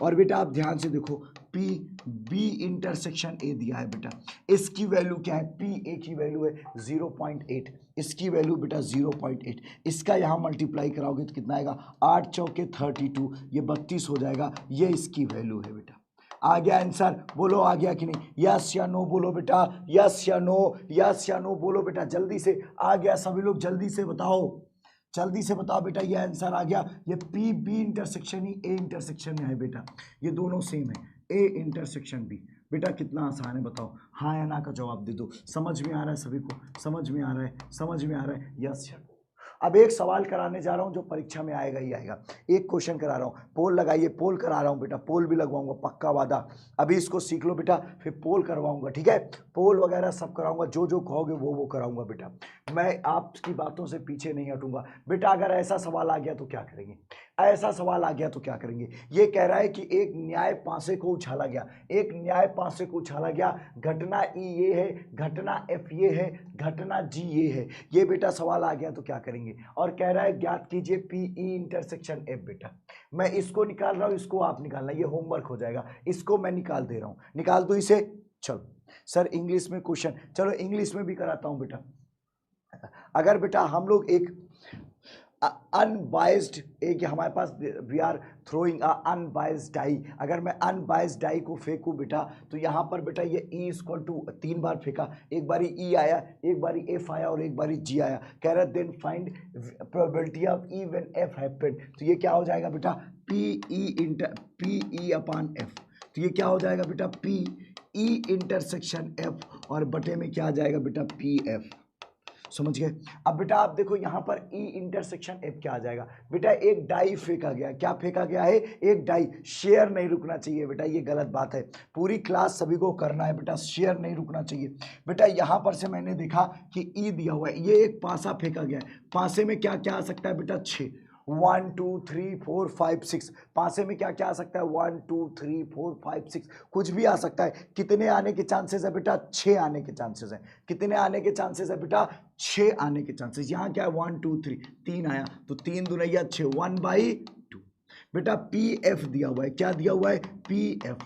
और बेटा आप ध्यान से देखो, पी बी इंटरसेक्शन ए दिया है बेटा, इसकी वैल्यू क्या है, पी ए की वैल्यू है 0.8, इसकी वैल्यू बेटा 0.8। इसका यहाँ मल्टीप्लाई कराओगे तो कितना आएगा, 8 चौके 32, ये 32 हो जाएगा। ये इसकी वैल्यू है बेटा। आ गया आंसर, बोलो आ गया कि नहीं, यस या नो बोलो बेटा, यस या नो, यस या नो बोलो बेटा, जल्दी से। आ गया सभी लोग, जल्दी से बताओ, जल्दी से बताओ बेटा। ये आंसर आ गया। ये पी बी इंटरसेक्शन ही ए इंटरसेक्शन है बेटा, ये दोनों सेम है, ए इंटरसेक्शन बी। बेटा कितना आसान है बताओ, हाँ या ना का जवाब दे दो। समझ में आ रहा है सभी को, समझ में आ रहा है, समझ में आ रहा है, यस या नो। अब एक सवाल कराने जा रहा हूं जो परीक्षा में आएगा ही आएगा। एक क्वेश्चन करा रहा हूं, पोल लगाइए, पोल करा रहा हूं बेटा, पोल भी लगवाऊंगा पक्का वादा। अभी इसको सीख लो बेटा, फिर पोल करवाऊंगा, ठीक है। पोल वगैरह सब कराऊंगा, जो जो कहोगे वो कराऊंगा बेटा। मैं आपकी बातों से पीछे नहीं हटूंगा बेटा। अगर ऐसा सवाल आ गया तो क्या करेंगे, ऐसा सवाल आ गया तो क्या करेंगे। ये कह रहा है कि एक न्याय पासे को उछाला गया, एक न्याय पासे को उछाला गया, घटना ई ये है, घटना एफ ये है, घटना जी ये है। ये बेटा सवाल आ गया तो क्या करेंगे। और कह रहा है ज्ञात कीजिए पी ई इंटरसेक्शन एफ। बेटा मैं इसको निकाल रहा हूं, इसको आप निकालना, ये होमवर्क हो जाएगा। इसको मैं निकाल दे रहा हूं, निकाल दो इसे। चलो सर इंग्लिश में क्वेश्चन, चलो इंग्लिश में भी कराता हूं बेटा। अगर बेटा हम लोग एक अनबाइज्ड, एक हमारे पास we are throwing unbiased die, अगर मैं अनबाइज्ड डाई को फेंकूं बेटा, तो यहाँ पर बेटा ये E इक्वल टू 3 बार फेंका, एक बारी E आया, एक बारी F आया और एक बारी G आया। कह रहा है then find probability of E when F happened. तो ये क्या हो जाएगा बेटा, पी ई अपान F। तो ये क्या हो जाएगा बेटा, पी ई इंटरसेक्शन F, और बटे में क्या आ जाएगा बेटा, पी एफ। समझ गए। अब बेटा आप देखो यहाँ पर E इंटरसेक्शन F क्या आ जाएगा बेटा, एक डाई फेंका गया, क्या फेंका गया है, एक डाई। शेयर नहीं रुकना चाहिए बेटा, ये गलत बात है, पूरी क्लास सभी को करना है बेटा, शेयर नहीं रुकना चाहिए बेटा। यहाँ पर से मैंने देखा कि E दिया हुआ है, ये एक पासा फेंका गया है, पासे में क्या क्या आ सकता है बेटा, 6, 1 2 3 4 5 6, पासे में क्या क्या आ सकता है, 1 2 3 4 5 6, कुछ भी आ सकता है। कितने आने के चांसेस है बेटा, 6 आने के चांसेस है। कितने आने के चांसेस है बेटा, 6 आने के चांसेस। यहाँ क्या है, 1 2 3, 3 आया तो 3 दुनिया 6, 1/2 बेटा। पी एफ दिया हुआ है, क्या दिया हुआ है, पी एफ।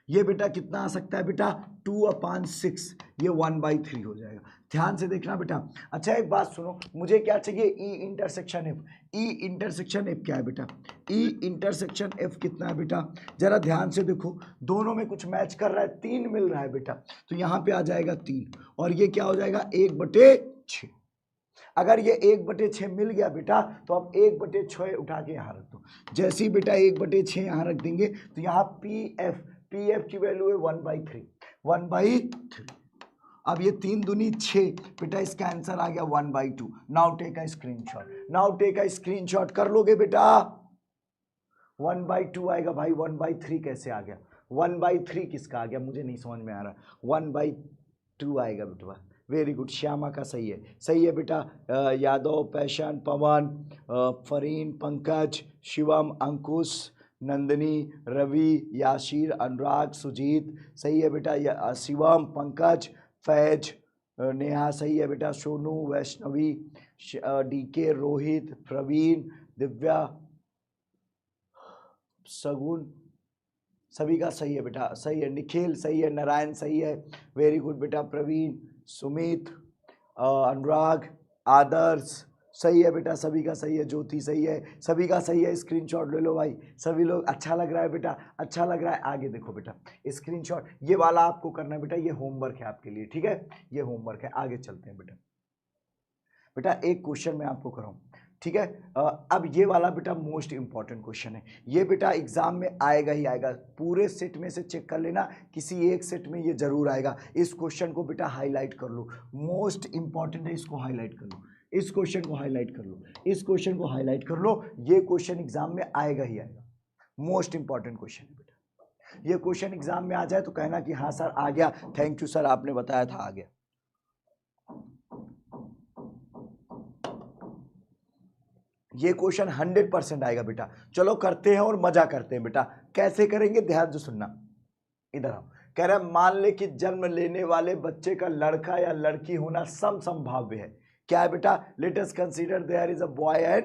ये बेटा कितना आ सकता है बेटा, 2/6, ये 1/3 हो जाएगा। ध्यान से देखना बेटा। अच्छा एक बात सुनो, मुझे क्या चाहिए, E intersection F. E intersection F क्या है बेटा, ई इंटरसेक्शन एफ कितना है बेटा, जरा ध्यान से देखो, दोनों में कुछ मैच कर रहा है, 3 मिल रहा है बेटा, तो यहाँ पे आ जाएगा 3, और ये क्या हो जाएगा, 1/6। अगर ये 1/6 मिल गया बेटा, तो अब 1/6 उठा के यहाँ रख दो। जैसे ही बेटा 1/6 यहाँ रख देंगे, तो यहाँ पी एफ की वैल्यू है 1/3, 1/3। अब ये 3 दूनी 6 बेटा, इसका आंसर आ गया 1/2। Now take a screenshot, now take a screenshot, कर लोगे बेटा। 1/2 आएगा भाई, 1/3 कैसे आ गया, 1/3 किसका आ गया, मुझे नहीं समझ में आ रहा। 1/2 आएगा बेटा, वेरी गुड। श्यामा का सही है, सही है बेटा। यादव, पैशन, पवन, फरीन, पंकज, शिवम, अंकुश, नंदिनी, रवि, याशीर, अनुराग, सुजीत, सही है बेटा। शिवम, पंकज, फैज, नेहा, सही है बेटा। सोनू, वैष्णवी, डीके, रोहित, प्रवीण, दिव्या, सगुन, सभी का सही है बेटा, सही है। निखिल सही है, नारायण सही है, वेरी गुड बेटा। प्रवीण, सुमित, अनुराग, आदर्श सही है बेटा, सभी का सही है। ज्योति सही है, सभी का सही है। स्क्रीनशॉट ले लो भाई सभी लोग, अच्छा लग रहा है बेटा, अच्छा लग रहा है। आगे देखो बेटा, स्क्रीनशॉट ये वाला आपको करना है बेटा, ये होमवर्क है आपके लिए, ठीक है, ये होमवर्क है। आगे चलते हैं बेटा। बेटा एक क्वेश्चन मैं आपको कराऊं, ठीक है। अब ये वाला बेटा मोस्ट इंपॉर्टेंट क्वेश्चन है, ये बेटा एग्जाम में आएगा ही आएगा, पूरे सेट में से चेक कर लेना, किसी एक सेट में ये जरूर आएगा। इस क्वेश्चन को बेटा हाईलाइट कर लो, मोस्ट इंपॉर्टेंट है, इसको हाईलाइट कर लो, इस क्वेश्चन को हाईलाइट कर लो, इस क्वेश्चन को हाईलाइट कर लो, ये क्वेश्चन एग्जाम में आएगा ही आएगा, मोस्ट इंपॉर्टेंट क्वेश्चन है बेटा। ये क्वेश्चन एग्जाम में आ जाए तो कहना कि हाँ सर आ गया, थैंक यू सर आपने बताया था, आ गया। ये क्वेश्चन 100% आएगा बेटा। चलो करते हैं और मजा करते हैं बेटा। कैसे करेंगे, ध्यान से सुनना, इधर आओ। कह रहा है मान ले कि जन्म लेने वाले बच्चे का लड़का या लड़की होना समसंभाव्य है। क्या है बेटा, let us consider there is a boy and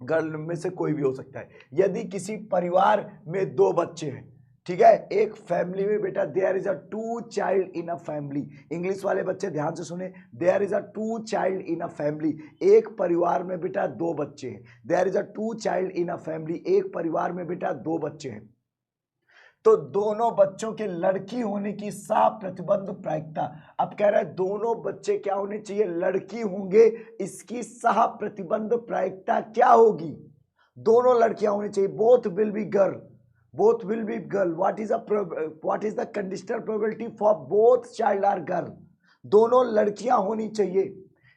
girl, में से कोई भी हो सकता है। यदि किसी परिवार में दो बच्चे हैं, ठीक है, एक फैमिली में बेटा there is a 2 child in a family, English वाले बच्चे ध्यान से सुने, there is a 2 child in a family, एक परिवार में बेटा दो बच्चे हैं, there is a 2 child in a family, एक परिवार में बेटा दो बच्चे हैं, तो दोनों बच्चों के लड़की होने की साफ प्रतिबंध प्रायिकता। अब कह रहा है दोनों बच्चे क्या होने चाहिए, लड़की होंगे, इसकी सह प्रतिबंध प्रायिकता क्या होगी, दोनों लड़कियां होनी चाहिए, both will be girl, both will be girl, what is the conditional probability for both child are girl, दोनों लड़कियां होनी चाहिए।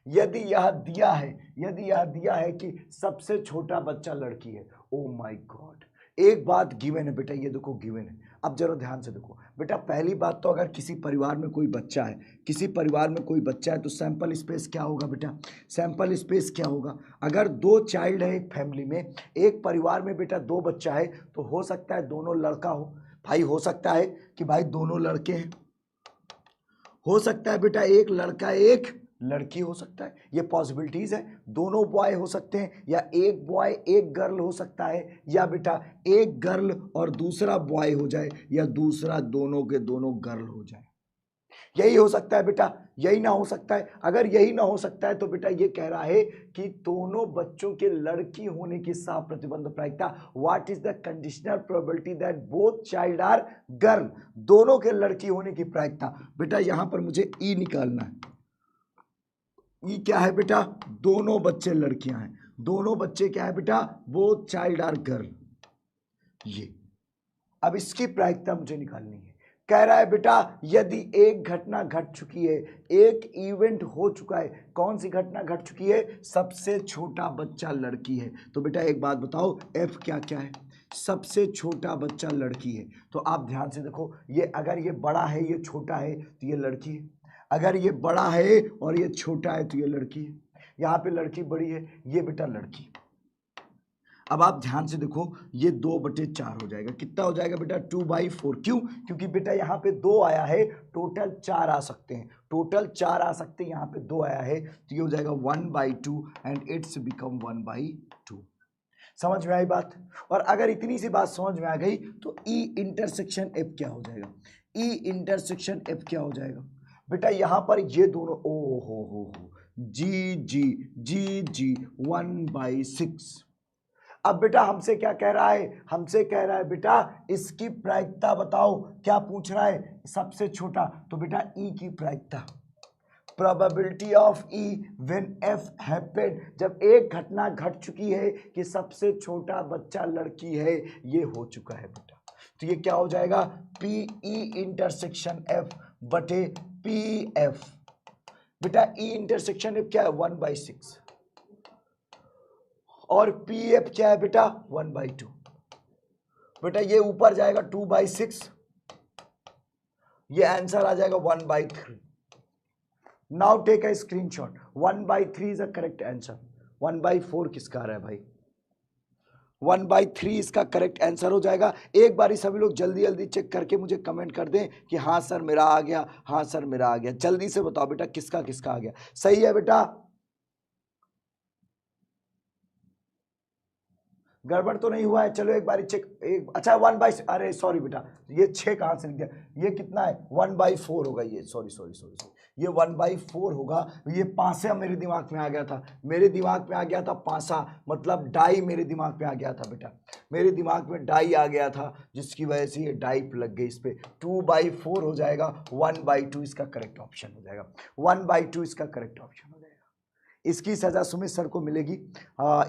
यदि यह दिया है, यदि यह दिया है कि सबसे छोटा बच्चा लड़की है, ओ माय गॉड, एक बात गिवन है बेटा, ये देखो गिवन है। अब जरा ध्यान से देखो बेटा, पहली बात तो अगर किसी परिवार में कोई बच्चा है, किसी परिवार में कोई बच्चा है तो सैंपल स्पेस क्या होगा बेटा, सैंपल स्पेस क्या होगा, अगर दो चाइल्ड है एक फैमिली में, एक परिवार में बेटा दो बच्चा है, तो हो सकता है दोनों लड़का हो भाई, हो सकता है कि भाई दोनों लड़के हैं, हो सकता है बेटा एक लड़का एक लड़की हो सकता है, ये पॉसिबिलिटीज है, दोनों बॉय हो सकते हैं, या एक बॉय एक गर्ल हो सकता है, या बेटा एक गर्ल और दूसरा बॉय हो जाए, या दूसरा दोनों के दोनों गर्ल हो जाए, यही हो सकता है बेटा, यही ना हो सकता है। अगर यही ना हो सकता है तो बेटा ये कह रहा है कि दोनों बच्चों के लड़की होने की साफ प्रतिबंध प्रायिकता, what is the conditional probability that both child are girl, दोनों के लड़की होने की प्रायिकता। बेटा यहां पर मुझे ई निकालना है, ई क्या है बेटा, दोनों बच्चे लड़कियां हैं, दोनों बच्चे क्या है बेटा, बोथ चाइल्ड आर गर्ल, ये अब इसकी प्रायिकता मुझे निकालनी है। कह रहा है बेटा यदि एक घटना घट चुकी है, एक इवेंट हो चुका है, कौन सी घटना घट चुकी है, सबसे छोटा बच्चा लड़की है, तो बेटा एक बात बताओ एफ क्या क्या है, सबसे छोटा बच्चा लड़की है, तो आप ध्यान से देखो, ये अगर ये बड़ा है ये छोटा है तो ये लड़की है, अगर ये बड़ा है और ये छोटा है तो ये लड़की है, यहाँ पे लड़की बड़ी है, ये बेटा लड़की। अब आप ध्यान से देखो, ये 2/4 हो जाएगा, कितना हो जाएगा बेटा, 2/4, क्यों, क्योंकि बेटा यहाँ पे 2 आया है, टोटल 4 आ सकते हैं, टोटल 4 आ सकते हैं, यहाँ पे 2 आया है तो ये हो जाएगा 1/2 एंड इट्स बिकम 1/2। समझ में आई बात। और अगर इतनी सी बात समझ में आ गई तो ई इंटरसेक्शन एफ क्या हो जाएगा, ई इंटरसेक्शन एफ क्या हो जाएगा बेटा, यहाँ पर ये दोनों ओ हो जी जी जी जी 1/6। अब बेटा हमसे क्या कह रहा है, हमसे कह रहा है बेटा इसकी प्रायिकता बताओ, क्या पूछ रहा है, सबसे छोटा, तो बेटा ई की प्रायिकता, probability of E when F happened, जब एक घटना घट चुकी है कि सबसे छोटा बच्चा लड़की है, ये हो चुका है बेटा, तो ये क्या हो जाएगा, पी ई इंटरसेक्शन एफ बटे पी एफ। बेटा ई इंटरसेक्शन एफ क्या है, 1/6, और पी एफ क्या है बेटा, 1/2। बेटा ये ऊपर जाएगा 2/6, ये आंसर आ जाएगा 1/3। Now take a screenshot, 1/3 is a correct answer, 1/4 किसका आ रहा है भाई, 1/3 इसका करेक्ट आंसर हो जाएगा। एक बार सभी लोग जल्दी जल्दी चेक करके मुझे कमेंट कर दें कि हाँ सर मेरा आ गया, हाँ सर मेरा आ गया, जल्दी से बताओ बेटा किसका किसका आ गया, सही है बेटा, गड़बड़ तो नहीं हुआ है, चलो एक बार चेक, एक अच्छा 1/, अरे सॉरी बेटा ये 6 कहाँ से लिख दिया, ये कितना है 1/4 होगा, ये सॉरी सॉरी सॉरी सॉरी, ये 1/4 होगा, ये पासा मेरे दिमाग में आ गया था, मेरे दिमाग में आ गया था पासा, मतलब डाई मेरे दिमाग में आ गया था बेटा, मेरे दिमाग में डाई आ गया था, जिसकी वजह से ये डाई लग गई इस पे, 2/4 हो जाएगा, 1/2 इसका करेक्ट ऑप्शन हो जाएगा, 1/2 इसका करेक्ट ऑप्शन हो जाएगा। इसकी सजा सुमित सर को मिलेगी,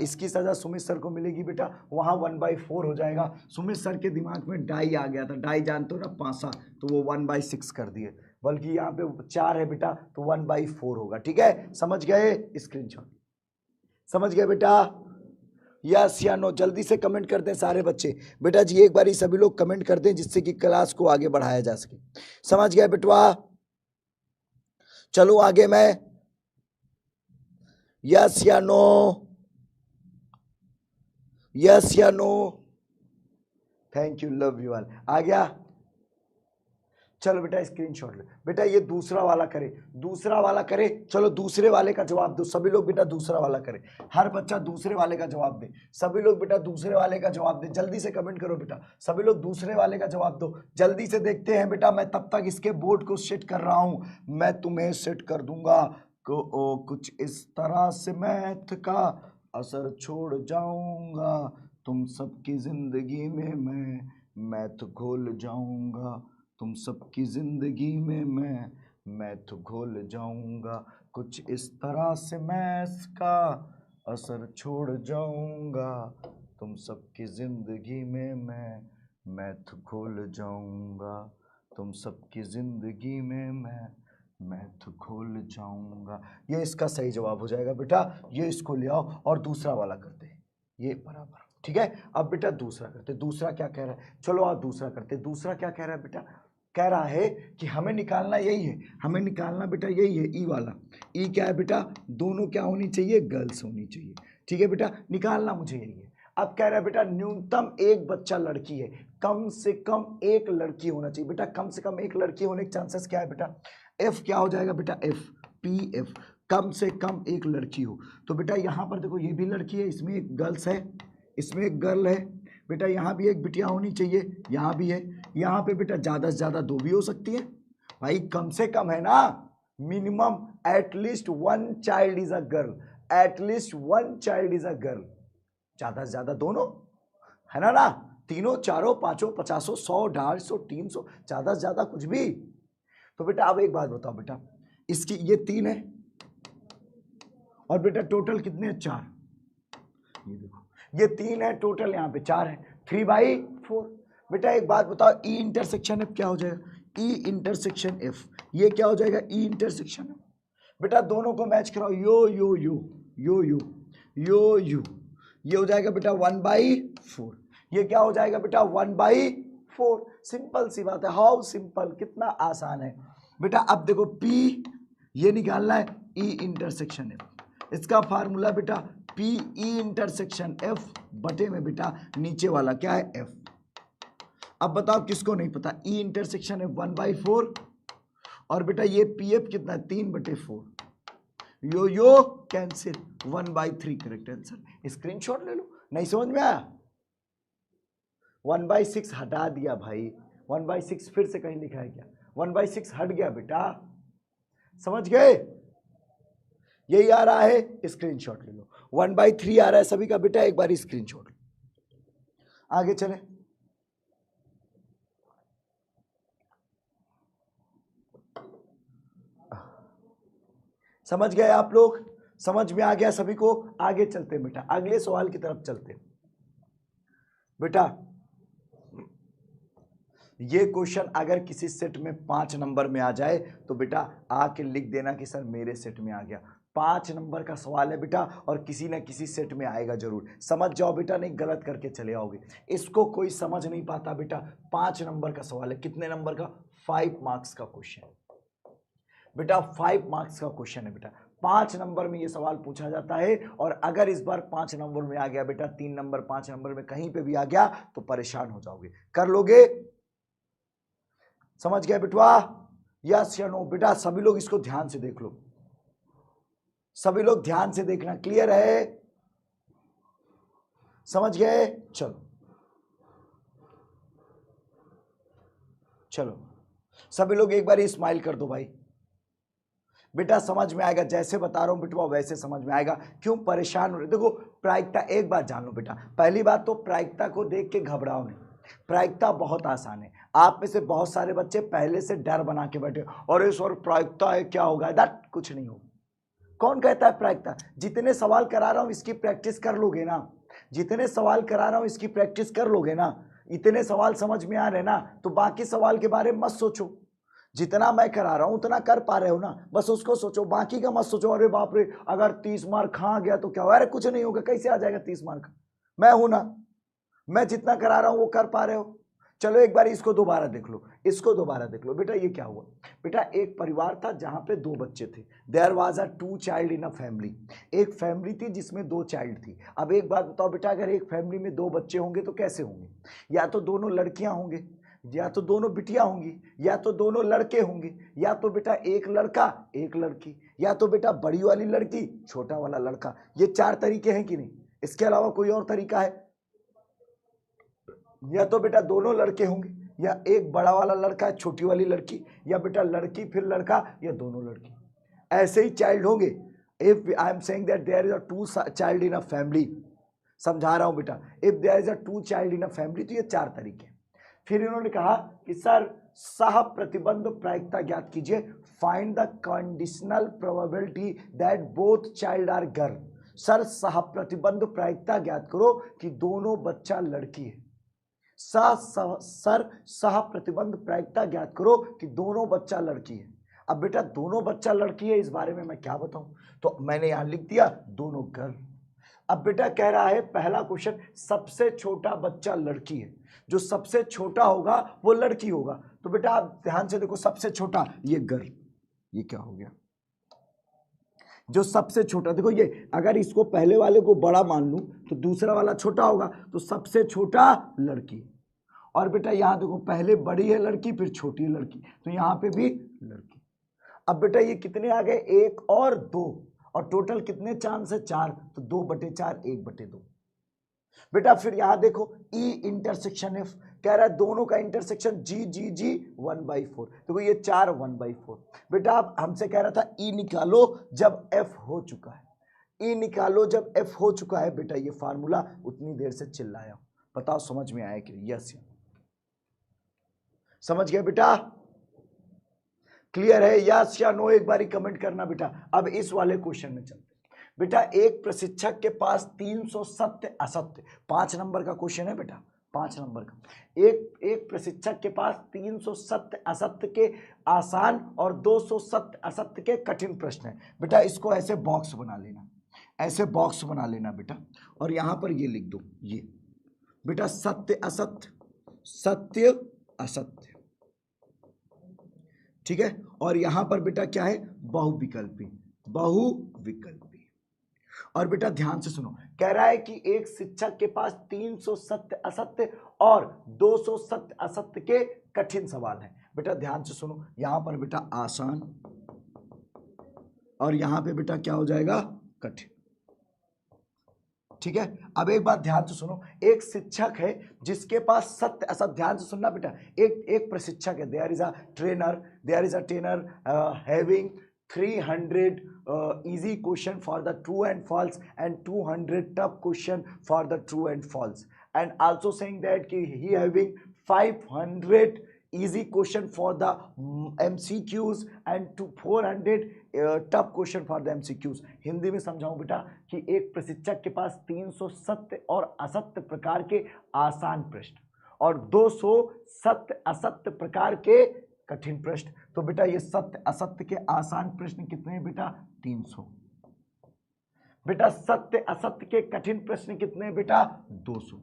इसकी सजा सुमित सर को मिलेगी बेटा, वहाँ 1/4 हो जाएगा। सुमित सर के दिमाग में डाई आ गया था, डाई जानते हो ना, पासा, तो वो 1/6 कर दिए, बल्कि यहाँ पे 4 है बेटा, तो 1/4 होगा। ठीक है, समझ गए? स्क्रीनशॉट समझ गए बेटा? यस या नो जल्दी से कमेंट कर दें सारे बच्चे। बेटा जी एक बारी सभी लोग कमेंट कर दें जिससे कि क्लास को आगे बढ़ाया जा सके। समझ गए बेटवा? चलो आगे मैं, यस या नो, यस या no, thank you, love you all. आ गया? चलो बेटा स्क्रीनशॉट ले बेटा, ये दूसरा वाला करे, दूसरा वाला करे, चलो दूसरे वाले का जवाब दो सभी लोग बेटा, दूसरा वाला करे, हर बच्चा दूसरे वाले का जवाब दे, सभी लोग बेटा दूसरे वाले का जवाब दे, जल्दी से कमेंट करो बेटा, सभी लोग दूसरे वाले का जवाब दो, जल्दी से देखते हैं बेटा। मैं तब तक इसके बोर्ड को सेट कर रहा हूं, मैं तुम्हें सेट कर दूंगा कुछ इस तरह से मैथ का असर छोड़ जाऊंगा, तुम सबकी जिंदगी में मैं मैथ घोल जाऊंगा, तुम सबकी जिंदगी में मैं मैथ घोल जाऊंगा, कुछ इस तरह से मैथ का असर छोड़ जाऊंगा, तुम सबकी जिंदगी में मैं मैथ घोल जाऊंगा, तुम सबकी जिंदगी में मैं मैथ घोल जाऊंगा। ये इसका सही जवाब हो जाएगा बेटा, ये इसको ले आओ और दूसरा वाला करते हैं, ये बराबर। ठीक है, अब बेटा दूसरा करते, दूसरा क्या कह रहा है, चलो आप दूसरा करते। दूसरा क्या कह रहा है बेटा, कह रहा है कि हमें निकालना यही है, हमें निकालना बेटा यही है, ई वाला। ई क्या है बेटा, दोनों क्या होनी चाहिए, गर्ल्स होनी चाहिए। ठीक है बेटा, निकालना मुझे यही है। अब कह रहा है बेटा न्यूनतम एक बच्चा लड़की है, कम से कम एक लड़की होना चाहिए। बेटा कम से कम एक लड़की होने के चांसेस क्या है बेटा, एफ क्या हो जाएगा बेटा, एफ पी एफ, कम से कम एक लड़की हो। तो बेटा यहाँ पर देखो ये भी लड़की है, इसमें एक गर्ल्स है, इसमें एक गर्ल है बेटा, यहाँ भी एक बिटिया होनी चाहिए, यहाँ भी है, यहाँ पे बेटा ज़्यादा से ज़्यादा 2 भी हो सकती है भाई, कम से कम है ना, minimum at least 1 child is a girl, at least 1 child is a girl, ज़्यादा से ज़्यादा दोनों है ना, तीनों चारों पांचों 50 100 150 300, ज़्यादा से ज़्यादा कुछ भी। तो बेटा अब एक बात बताओ बेटा, इसकी ये 3 है और बेटा टोटल कितने हैं, 4, ये देखो ये 3 है टोटल, यहाँ पे 4 है, 3/4। बेटा एक बात बताओ, ई इंटरसेक्शन एफ क्या हो जाएगा, ई इंटरसेक्शन एफ, ये क्या हो जाएगा, ई इंटरसेक्शन एफ। बेटा दोनों को मैच कराओ, यो यो यो यो यो यो यो, ये हो जाएगा बेटा 1/4, ये क्या हो जाएगा बेटा 1/4। सिंपल सी बात है, हाउ सिंपल, कितना आसान है बेटा। अब देखो पी ये निकालना है, ई इंटरसेक्शन एफ, इसका फार्मूला बेटा पी ई इंटरसेक्शन एफ बटे में बेटा नीचे वाला क्या है, एफ। अब बताओ किसको नहीं पता, ई इंटरसेक्शन एफ 1/4 और बेटा ये पी एफ कितना है, 3/4, यो यो कैंसिल, 1/3 करेक्ट आंसर। स्क्रीनशॉट ले लो, नहीं समझ में आया, 1/6 हटा दिया भाई, 1/6 फिर से कहीं लिखा है क्या, 1/6 हट गया बेटा, समझ गए, यही आ रहा है, स्क्रीनशॉट ले लो। 1/3 आ रहा है सभी का बेटा, एक बार स्क्रीनशॉट। आगे चले, समझ गए आप लोग, समझ में आ गया सभी को। आगे चलते हैं बेटा, अगले सवाल की तरफ चलते हैं बेटा। ये क्वेश्चन अगर किसी सेट में 5 नंबर में आ जाए तो बेटा आके लिख देना कि सर मेरे सेट में आ गया। 5 नंबर का सवाल है बेटा और किसी न किसी सेट में आएगा जरूर, समझ जाओ बेटा, नहीं गलत करके चले आओगे। इसको कोई समझ नहीं पाता बेटा, 5 नंबर का सवाल है, कितने नंबर का, 5 मार्क्स का क्वेश्चन बेटा, 5 मार्क्स का क्वेश्चन है बेटा, 5 नंबर में ये सवाल पूछा जाता है। और अगर इस बार 5 नंबर में आ गया बेटा, 3 नंबर 5 नंबर में कहीं पे भी आ गया तो परेशान हो जाओगे। कर लोगे, समझ गए बेटवा, यस या नो? बेटा सभी लोग इसको ध्यान से देख लो, सभी लोग ध्यान से देखना, क्लियर है, समझ गए? चलो चलो सभी लोग एक बार स्माइल कर दो भाई, बेटा समझ में आएगा, जैसे बता रहा हूं बेटवा वैसे समझ में आएगा। क्यों परेशान हो रहे? देखो प्रायिकता एक बात जान लो बेटा, पहली बात तो प्रायिकता को देख के घबराओ नहीं, प्रायिकता बहुत आसान है। आप में से बहुत सारे बच्चे पहले से डर बना के बैठे, और इस और प्रायिकता है क्या होगा, दैट कुछ नहीं होगा, कौन कहता है प्रायिकता? जितने सवाल करा रहा हूं इसकी प्रैक्टिस कर लोगे ना, जितने सवाल करा रहा हूं इसकी प्रैक्टिस कर लोगे ना, इतने सवाल समझ में आ रहे ना, तो बाकी सवाल के बारे में मत सोचो। जितना मैं करा रहा हूं उतना कर पा रहे हो ना, बस उसको सोचो, बाकी का मत सोचो। अरे बाप रे, अगर 30 मार्क खा गया तो क्या हुआ? अरे कुछ नहीं होगा, कैसे आ जाएगा 30 मार्क? मैं हूं ना, मैं जितना करा रहा हूं वो कर पा रहे हो। चलो एक बार इसको दोबारा देख लो, इसको दोबारा देख लो। बेटा ये क्या हुआ? बेटा एक परिवार था जहां पे 2 बच्चे थे। There was a 2 child in a family. एक फैमिली थी जिसमें 2 चाइल्ड थी। अब एक बात बताओ बेटा, अगर एक फैमिली में 2 बच्चे होंगे तो कैसे होंगे? या तो दोनों लड़कियां होंगे, या तो दोनों बिटिया होंगी, या तो दोनों लड़के होंगे, या तो बेटा एक लड़का एक लड़की, या तो बेटा बड़ी वाली लड़की छोटा वाला लड़का। ये 4 तरीके हैं कि नहीं? इसके अलावा कोई और तरीका है? या तो बेटा दोनों लड़के होंगे, या एक बड़ा वाला लड़का है छोटी वाली लड़की, या बेटा लड़की फिर लड़का, या दोनों लड़की। ऐसे ही चाइल्ड होंगे। If I am saying that there is a 2 child in a family, समझा रहा हूं बेटा, if there is a 2 child in a family, तो ये 4 तरीके। फिर इन्होंने कहा कि सर सह प्रतिबंध प्रायिकता ज्ञात कीजिए, find the conditional probability that both child are girl. Sir सह प्रतिबंध प्रायिकता ज्ञात करो कि दोनों बच्चा लड़की है। सर सह प्रतिबंध प्रायिकता ज्ञात करो कि दोनों बच्चा लड़की है। अब बेटा दोनों बच्चा लड़की है, इस बारे में मैं क्या बताऊं? तो मैंने यहां लिख दिया दोनों गर्ल। अब बेटा कह रहा है पहला क्वेश्चन, सबसे छोटा बच्चा लड़की है, जो सबसे छोटा होगा वो लड़की होगा। तो बेटा आप ध्यान से देखो, सबसे छोटा ये गर्ल, ये क्या हो गया? जो सबसे छोटा, देखो ये अगर इसको पहले वाले को बड़ा मान लूं तो दूसरा वाला छोटा होगा, तो सबसे छोटा लड़की। और बेटा यहां देखो, पहले बड़ी है लड़की फिर छोटी है लड़की, तो यहां पे भी लड़की। अब बेटा ये कितने आ गए? 1 और 2, और टोटल कितने चांस है? 4, तो 2/4 1/2। बेटा फिर यहां देखो, ई इंटरसेक्शन एफ, कह रहा है दोनों का इंटरसेक्शन जी जी जी 1/4। देखो ये 4 1/4। बेटा आप हमसे कह रहा था ई निकालो जब एफ हो चुका है, ई निकालो जब एफ हो चुका है। बेटा ये फार्मूला उतनी देर से चिल्लाया, बताओ समझ में आया कि? यस, समझ गया बेटा? क्लियर है? यस या नो एक बारी कमेंट करना बेटा। अब इस वाले क्वेश्चन में चलते बेटा। एक प्रशिक्षक के पास 300 सत्य असत्य, 5 नंबर का क्वेश्चन है बेटा, 5 नंबर का। एक प्रशिक्षक के पास 300 सत्य असत्य के आसान और 200 सत्य असत्य के कठिन प्रश्न है। बेटा इसको ऐसे बॉक्स बना लेना, ऐसे बॉक्स बना लेना बेटा, और यहां पर ये लिख दो, ये बेटा सत्य असत्य, सत्य असत्य, ठीक है। और यहां पर बेटा क्या है? बहुविकल्पी, बहुविकल्पी। और बेटा ध्यान से सुनो, कह रहा है कि एक शिक्षक के पास 300 सत्य असत्य और 200 सत्य असत्य के कठिन सवाल हैं। बेटा ध्यान से सुनो, यहां पर बेटा आसान, और यहां पे बेटा क्या हो जाएगा? कठिन, ठीक है। अब एक बात ध्यान से सुनो, एक शिक्षक है जिसके पास सत्य असत्य, ध्यान से सुनना बेटा, एक प्रशिक्षक है, there is a trainer having 300 easy question for the true and false and 200 tough question for the true and false, and also saying that he having 500 easy question for the MCQs and 400 tough question for the MCQs। Hindi में समझाऊं बेटा कि एक प्रशिक्षक के पास 300 सत्य और असत्य प्रकार के आसान प्रश्न और 200 सत्य असत्य प्रकार के कठिन प्रश्न। तो बेटा ये सत्य असत्य के आसान प्रश्न कितने हैं बेटा? 300। बेटा सत्य असत्य के कठिन प्रश्न कितने हैं बेटा? 200,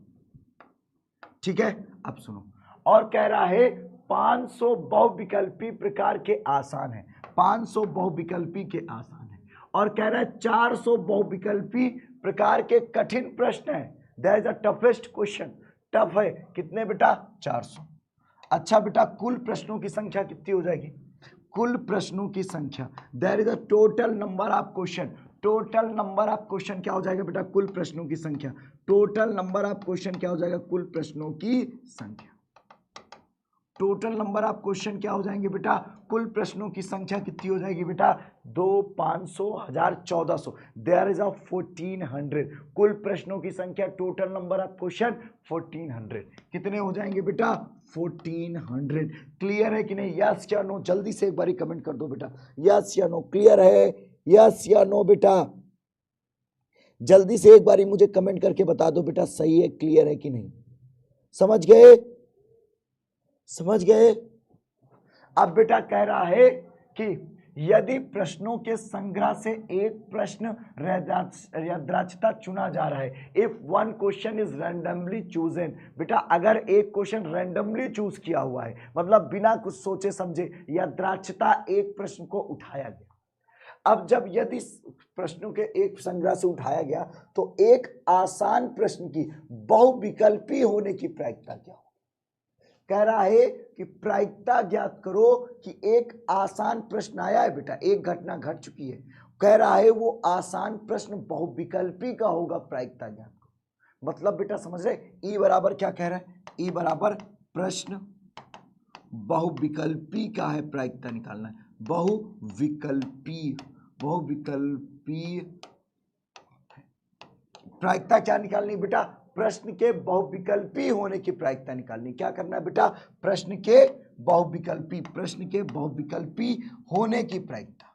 ठीक है। अब सुनो, और कह रहा है 500 बहुविकल्पी प्रकार के आसान है, 500 बहुविकल्पी के आसान है, और कह रहा है 400 बहुविकल्पी प्रकार के कठिन प्रश्न है। That is the toughest question, tough है कितने बेटा? 400। अच्छा बेटा कुल प्रश्नों की संख्या कितनी हो जाएगी? कुल प्रश्नों की संख्या, that is the total number of question, total number of question क्या हो जाएगा बेटा? कुल प्रश्नों की संख्या, टोटल नंबर ऑफ क्वेश्चन क्या हो जाएगा? कुल प्रश्नों की संख्या, टोटल नंबर ऑफ क्वेश्चन क्या हो जाएंगे बेटा? कुल प्रश्नों की संख्या कितनी हो जाएगी बेटा? 2, 500, 1000, 1400, देयर इज अ 1400। कुल प्रश्नों की संख्या, टोटल नंबर ऑफ क्वेश्चन 1400। कितने हो जाएंगे बेटा? 1400। क्लियर है कि नहीं? यस या नो? जल्दी से एक बारी कमेंट कर दो बेटा, यस या नो, क्लियर है यस या नो बेटा? जल्दी से एक बारी मुझे कमेंट करके बता दो बेटा, सही है, क्लियर है कि नहीं? समझ गए? समझ गए? अब बेटा कह रहा है कि यदि प्रश्नों के संग्रह से एक प्रश्न यादृच्छिकता चुना जा रहा है, if one question is randomly chosen, बेटा अगर एक क्वेश्चन रैंडमली चूज किया हुआ है, मतलब बिना कुछ सोचे समझे यादृच्छिकता एक प्रश्न को उठाया गया। अब जब यदि प्रश्नों के एक संग्रह से उठाया गया तो एक आसान प्रश्न की बहुविकल्पी होने की प्रायिकता क्या हो? कह रहा है कि प्रायिकता ज्ञात करो कि एक आसान प्रश्न आया है बेटा, एक घटना घट चुकी है, कह रहा है वो आसान प्रश्न बहुविकल्पी का होगा, प्रायिकता ज्ञात करो। मतलब बेटा समझ रहे, ई बराबर क्या कह रहा है? ई बराबर प्रश्न बहुविकल्पी का है, प्रायिकता निकालना है। बहुविकल्पी प्रायिकता क्या निकालनी बेटा? प्रश्न के बहुविकल्पी होने की प्रायिकता निकालनी। क्या करना है बेटा? प्रश्न के बहुविकल्पी होने की प्रायिकता।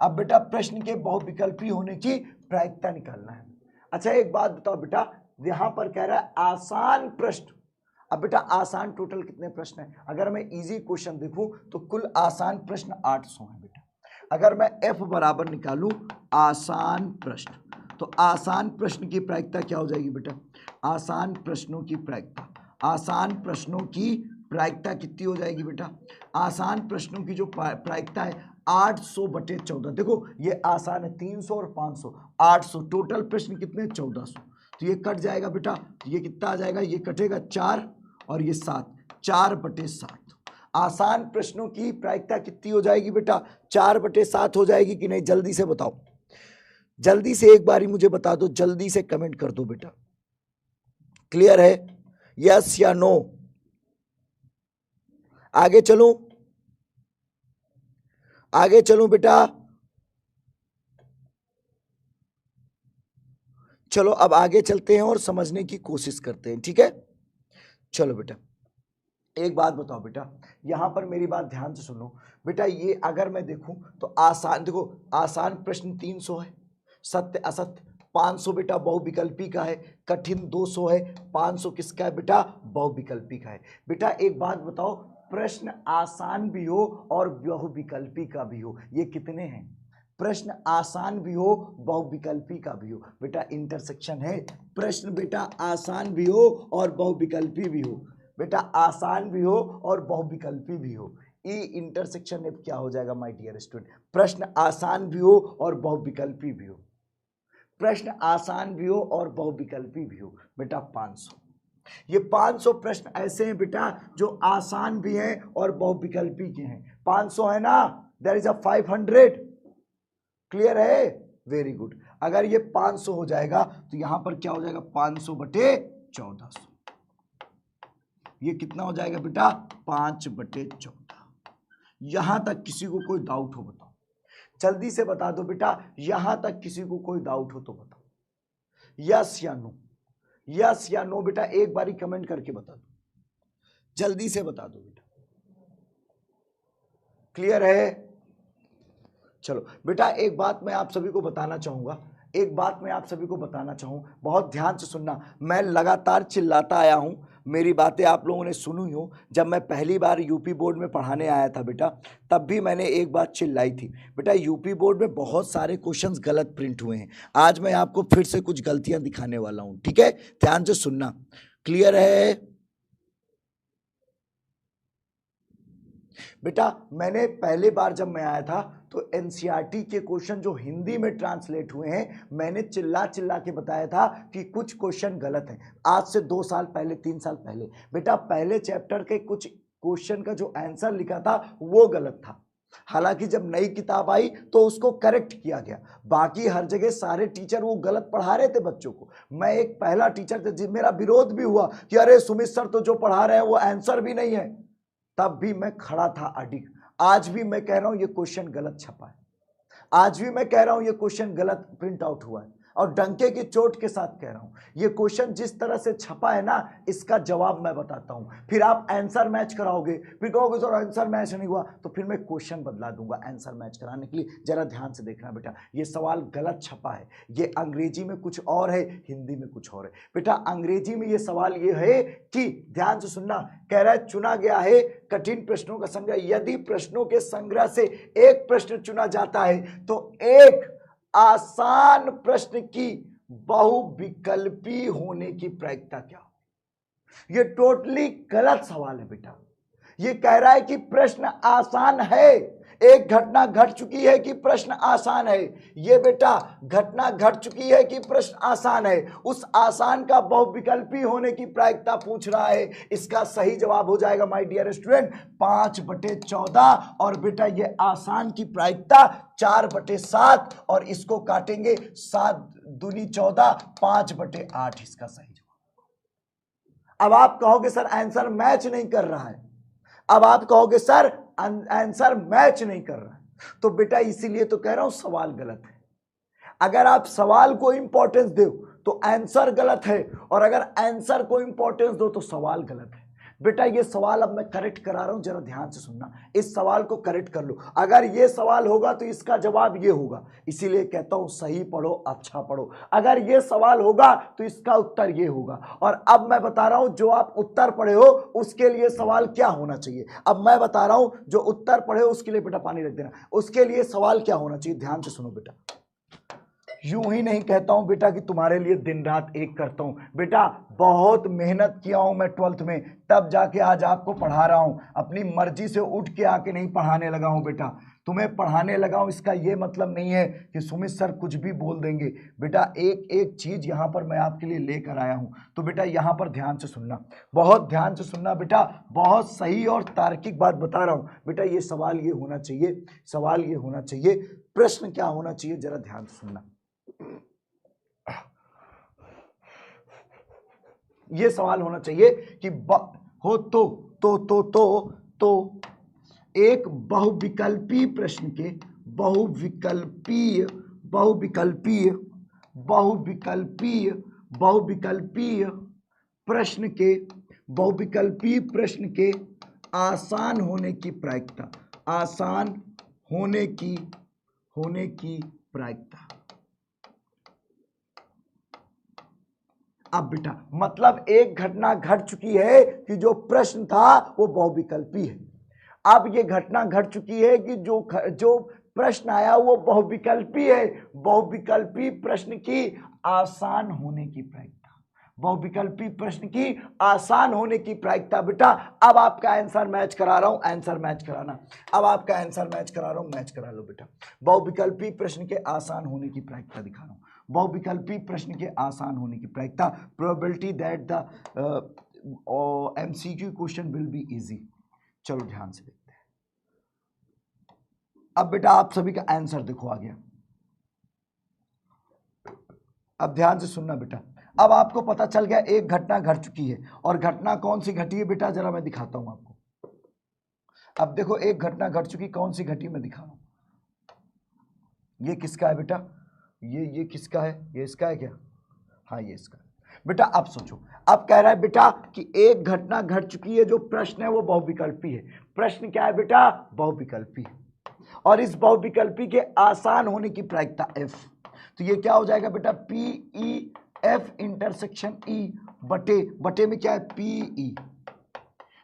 अब बेटा प्रश्न के बहुविकल्पी होने की प्रायिकता निकालना है। अच्छा एक बात बताओ बेटा, यहां पर कह रहा है आसान प्रश्न। अब बेटा आसान टोटल कितने प्रश्न है? अगर मैं इजी क्वेश्चन देखूं तो कुल आसान प्रश्न 800 है बेटा। अगर मैं F बराबर निकालूं आसान प्रश्न, तो आसान प्रश्न की प्रायिकता क्या हो जाएगी बेटा? आसान प्रश्नों की प्रायिकता कितनी हो जाएगी बेटा? आसान प्रश्नों की जो प्रायिकता है 800/14। देखो ये आसान है 300 और 500, 800 टोटल प्रश्न कितने? 1400। तो ये कट जाएगा बेटा, तो ये कितना आ जाएगा? ये कटेगा 4 और ये 7, 4/7। आसान प्रश्नों की प्रायिकता कितनी हो जाएगी बेटा? 4/7 हो जाएगी कि नहीं? जल्दी से बताओ, जल्दी से एक बारी मुझे बता दो, जल्दी से कमेंट कर दो बेटा। क्लियर है? यस या नो? आगे चलूं? आगे चलूं बेटा? चलो अब आगे चलते हैं और समझने की कोशिश करते हैं, ठीक है? चलो बेटा एक बात बताओ बेटा, यहां पर मेरी बात ध्यान से सुनो बेटा। ये अगर मैं देखूं तो आसान, देखो आसान प्रश्न 300 है, सत्य असत्य 500 बेटा बहुविकल्पी का है, कठिन 200 है, 500 किसका है बेटा? बहुविकल्पी का है। बेटा एक बात बताओ, प्रश्न आसान भी हो और बहुविकल्पी का भी हो, ये कितने हैं? प्रश्न आसान भी हो बहुविकल्पी का भी हो, बेटा इंटरसेक्शन है। प्रश्न बेटा आसान भी हो और बहुविकल्पी भी हो, बेटा आसान भी हो और बहुविकल्पी भी हो। ई इंटरसेक्शन एफ क्या हो जाएगा माय डियर स्टूडेंट? प्रश्न आसान भी हो और बहुविकल्पी भी हो, प्रश्न आसान भी हो और बहुविकल्पी भी हो, बेटा 500। ये 500 प्रश्न ऐसे हैं बेटा जो आसान भी हैं और बहुविकल्पी के हैं। 500 है ना? There is a 500। क्लियर है? Very good. अगर ये 500 हो जाएगा तो यहां पर क्या हो जाएगा? 500/1400। ये कितना हो जाएगा बेटा? 5/14। यहां तक किसी को कोई डाउट हो बताओ, जल्दी से बता दो बेटा। यहां तक किसी को कोई डाउट हो तो बताओ, यस या नो? यस या नो बेटा एक बारी कमेंट करके बता दो, जल्दी से बता दो बेटा। क्लियर है? चलो बेटा एक बात मैं आप सभी को बताना चाहूंगा, बहुत ध्यान से सुनना। मैं लगातार चिल्लाता आया हूं, मेरी बातें आप लोगों ने सुनी हो। जब मैं पहली बार यूपी बोर्ड में पढ़ाने आया था बेटा, तब भी मैंने एक बात चिल्लाई थी बेटा, यूपी बोर्ड में बहुत सारे क्वेश्चंस गलत प्रिंट हुए हैं। आज मैं आपको फिर से कुछ गलतियां दिखाने वाला हूं, ठीक है? ध्यान से सुनना। क्लियर है बेटा? मैंने पहले बार जब मैं आया था तो एनसीईआरटी के क्वेश्चन जो हिंदी में ट्रांसलेट हुए हैं, मैंने चिल्ला चिल्ला के बताया था कि कुछ क्वेश्चन गलत हैं। आज से 2 साल पहले, 3 साल पहले बेटा पहले चैप्टर के कुछ क्वेश्चन का जो आंसर लिखा था वो गलत था। हालांकि जब नई किताब आई तो उसको करेक्ट किया गया, बाकी हर जगह सारे टीचर वो गलत पढ़ा रहे थे बच्चों को। मैं एक पहला टीचर था, मेरा विरोध भी हुआ कि अरे सुमित सर तो जो पढ़ा रहे हैं वो आंसर भी नहीं है, तब भी मैं खड़ा था अडिग। आज भी मैं कह रहा हूं ये क्वेश्चन गलत छपा है, आज भी मैं कह रहा हूं ये क्वेश्चन गलत प्रिंट आउट हुआ है। और डंके की चोट के साथ कह रहा हूं, ये क्वेश्चन जिस तरह से छपा है ना, इसका जवाब मैं बताता हूं, फिर आप आंसर मैच कराओगे, फिर कहोगे सर आंसर मैच नहीं हुआ, तो फिर मैं क्वेश्चन बदला दूंगा आंसर मैच कराने के लिए। जरा ध्यान से देखना बेटा, ये सवाल गलत छपा है, ये अंग्रेजी में कुछ और है, हिंदी में कुछ और है। बेटा अंग्रेजी में ये सवाल ये है कि, ध्यान से सुनना, कह रहा है चुना गया है कठिन प्रश्नों का संग्रह, यदि प्रश्नों के संग्रह से एक प्रश्न चुना जाता है तो एक आसान प्रश्न की बहुविकल्पी होने की प्रायिकता क्या हो। ये टोटली गलत सवाल है बेटा। ये कह रहा है कि प्रश्न आसान है, एक घटना घट चुकी है कि प्रश्न आसान है। ये बेटा घटना घट चुकी है कि प्रश्न आसान है, उस आसान का बहुविकल्पी होने की प्रायिकता पूछ रहा है। इसका सही जवाब हो जाएगा माय डियर स्टूडेंट 5/14, और बेटा ये आसान की प्रायिकता 4/7, और इसको काटेंगे 7 दूनी 14, 5/8 इसका सही जवाब। अब आप कहोगे सर आंसर मैच नहीं कर रहा है, अब आप कहोगे सर आंसर मैच नहीं कर रहा है, तो बेटा इसीलिए तो कह रहा हूं सवाल गलत है। अगर आप सवाल को इंपॉर्टेंस दो तो आंसर गलत है, और अगर आंसर को इंपॉर्टेंस दो तो सवाल गलत है। बेटा ये सवाल अब मैं करेक्ट करा रहा हूं, जरा ध्यान से सुनना, इस सवाल को करेक्ट कर लो। अगर ये सवाल होगा तो इसका जवाब ये होगा, इसीलिए कहता हूं सही पढ़ो, अच्छा पढ़ो। अगर ये सवाल होगा तो इसका उत्तर ये होगा, और अब मैं बता रहा हूं जो आप उत्तर पढ़े हो उसके लिए सवाल क्या होना चाहिए। अब मैं बता रहा हूं जो उत्तर पढ़े हो उसके लिए बेटा पानी रख देना, उसके लिए सवाल क्या होना चाहिए, ध्यान से सुनो बेटा। यूं ही नहीं कहता हूं बेटा कि तुम्हारे लिए दिन रात एक करता हूं, बेटा बहुत मेहनत किया हूं मैं 12th में, तब जाके आज आपको पढ़ा रहा हूं, अपनी मर्जी से उठ के आके नहीं पढ़ाने लगा हूं बेटा, तुम्हें पढ़ाने लगा हूं। इसका यह मतलब नहीं है कि सुमित सर कुछ भी बोल देंगे, बेटा एक एक चीज यहां पर मैं आपके लिए लेकर आया हूं। तो बेटा यहां पर ध्यान से सुनना, बहुत ध्यान से सुनना बेटा, बहुत सही और तार्किक बात बता रहा हूं बेटा। ये सवाल ये होना चाहिए, सवाल ये होना चाहिए, प्रश्न क्या होना चाहिए, जरा ध्यान से सुनना। ये सवाल होना चाहिए कि हो तो एक बहुविकल्पी प्रश्न के बहुविकल्पीय प्रश्न के आसान होने की प्रायिकता, आसान होने की प्रायिकता। अब बेटा मतलब एक घटना घट चुकी है कि जो प्रश्न था वो बहुविकल्पी है। अब ये घटना घट चुकी है कि जो प्रश्न आया वो बहुविकल्पी है। बहुविकल्पी प्रश्न की आसान होने की प्रायिकता, बहुविकल्पी प्रश्न की आसान होने की प्रायिकता। बेटा अब आपका आंसर मैच करा रहा हूं, आंसर मैच कराना, अब आपका आंसर मैच करा रहा हूं, मैच करा लो बेटा। बहुविकल्पी प्रश्न के आसान होने की प्रायिकता दिखा रहा हूं, बहुविकल्पी प्रश्न के आसान होने की प्रायिकता, probability that the MCQ question will be easy. चलो ध्यान से देखते हैं। अब बेटा आप सभी का आंसर देखो आ गया। अब ध्यान से सुनना बेटा, अब आपको पता चल गया एक घटना घट चुकी है, और घटना कौन सी घटी है बेटा, जरा मैं दिखाता हूं आपको। अब देखो एक घटना घट चुकी, कौन सी घटी मैं दिखा रहा हूं। ये किसका है बेटा, ये किसका है, ये इसका है क्या, हाँ ये इसका है। बेटा अब सोचो, अब कह रहा है बेटा कि एक घटना घट चुकी है, जो प्रश्न है वो बहुविकल्पी है। प्रश्न क्या है बेटा, बहुविकल्पी है, और इस बहुविकल्पी के आसान होने की प्रायिकता F। तो ये क्या हो जाएगा बेटा, PE F इंटरसेक्शन E बटे में क्या है PE।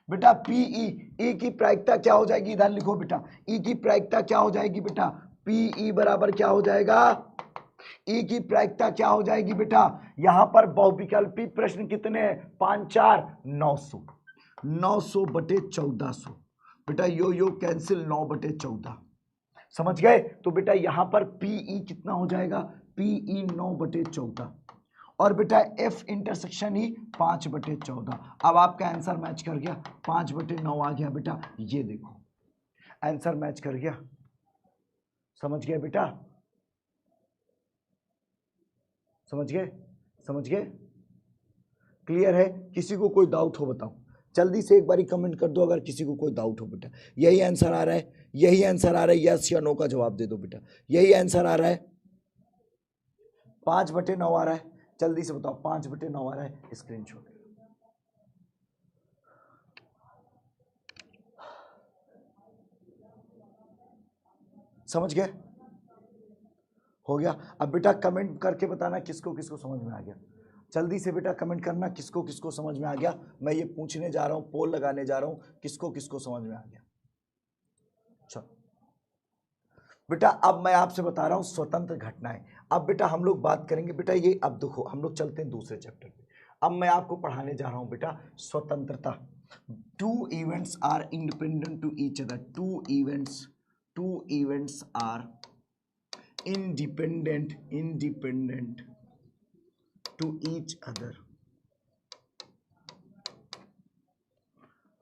बेटा PE की प्रायिकता क्या हो जाएगी, इधर लिखो बेटा, E की प्रायिकता क्या हो जाएगी बेटा, PE बराबर क्या हो जाएगा, E की प्रायिकता क्या हो जाएगी बेटा, यहां पर बहुविकल्पी प्रश्न कितने हैं, 5 4 900, 900 बटे 1400। बेटा यो कैंसिल, 9/14, समझ गए। तो बेटा यहां पर PE कितना हो जाएगा, PE 9/14, और बेटा F इंटरसेक्शन ही 5/14। अब आपका आंसर मैच कर गया, 5/9 आ गया बेटा। ये देखो आंसर मैच कर गया, समझ गए बेटा, समझ गए, क्लियर है। किसी को कोई डाउट हो बताओ, जल्दी से एक बारी कमेंट कर दो अगर किसी को कोई डाउट हो बेटा। यही आंसर आ रहा है, यही आंसर आ रहा है, यस या नो का जवाब दे दो बेटा, यही आंसर आ रहा है। 5/9 आ रहा है, जल्दी से बताओ 5/9 आ रहा है, स्क्रीनशॉट। समझ गए? हो गया। अब बेटा कमेंट करके बताना किसको किसको समझ में आ गया। जल्दी से बेटा कमेंट करना किसको किसको समझ में आ गया। मैं ये पूछने जा रहा हूं, पोल लगाने जा रहा हूं, किसको किसको समझ में आ गया। चलो बेटा अब मैं आपसे बता रहा हूं स्वतंत्र घटनाएं। अब बेटा हम लोग बात करेंगे बेटा ये, अब देखो हम लोग चलते हैं दूसरे चैप्टर पे। अब मैं आपको पढ़ाने जा रहा हूं बेटा स्वतंत्रता। Two events are independent to each other. Two events are independent to each other।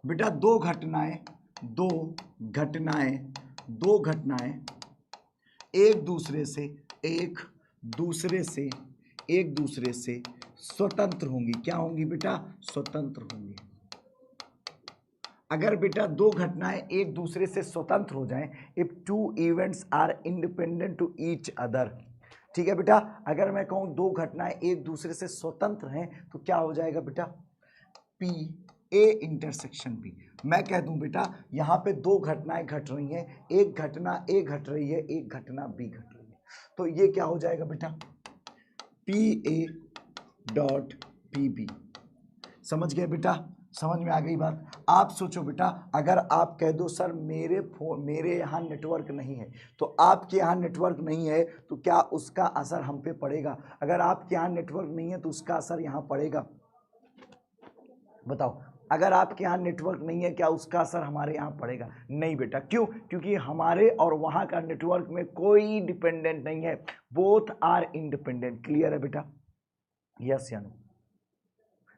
बेटा दो घटनाएं एक दूसरे से स्वतंत्र होंगी। क्या होंगी बेटा? स्वतंत्र होंगी। अगर बेटा दो घटनाएं एक दूसरे से स्वतंत्र हो जाएं, if two events are independent to each other, ठीक है बेटा, अगर मैं कहूं दो घटनाएं एक दूसरे से स्वतंत्र हैं तो क्या हो जाएगा बेटा? P A intersection B. मैं कह दूं बेटा यहां पे दो घटनाएं घट रही हैं, एक घटना ए घट रही है, एक घटना बी घट रही है, तो ये क्या हो जाएगा बेटा? P A dot P B. समझ गए बेटा? समझ में आ गई बात? आप सोचो बेटा अगर आप कह दो सर मेरे यहाँ नेटवर्क नहीं है, तो आपके यहाँ नेटवर्क नहीं है तो क्या उसका असर हम पे पड़ेगा? अगर आपके यहाँ नेटवर्क नहीं है तो उसका असर यहाँ पड़ेगा? बताओ, अगर आपके यहाँ नेटवर्क नहीं है क्या उसका असर हमारे यहाँ पड़ेगा? नहीं बेटा। क्यों? क्योंकि हमारे और वहाँ का नेटवर्क में कोई डिपेंडेंट नहीं है, बोथ आर इंडिपेंडेंट। क्लियर है बेटा? यस या नो?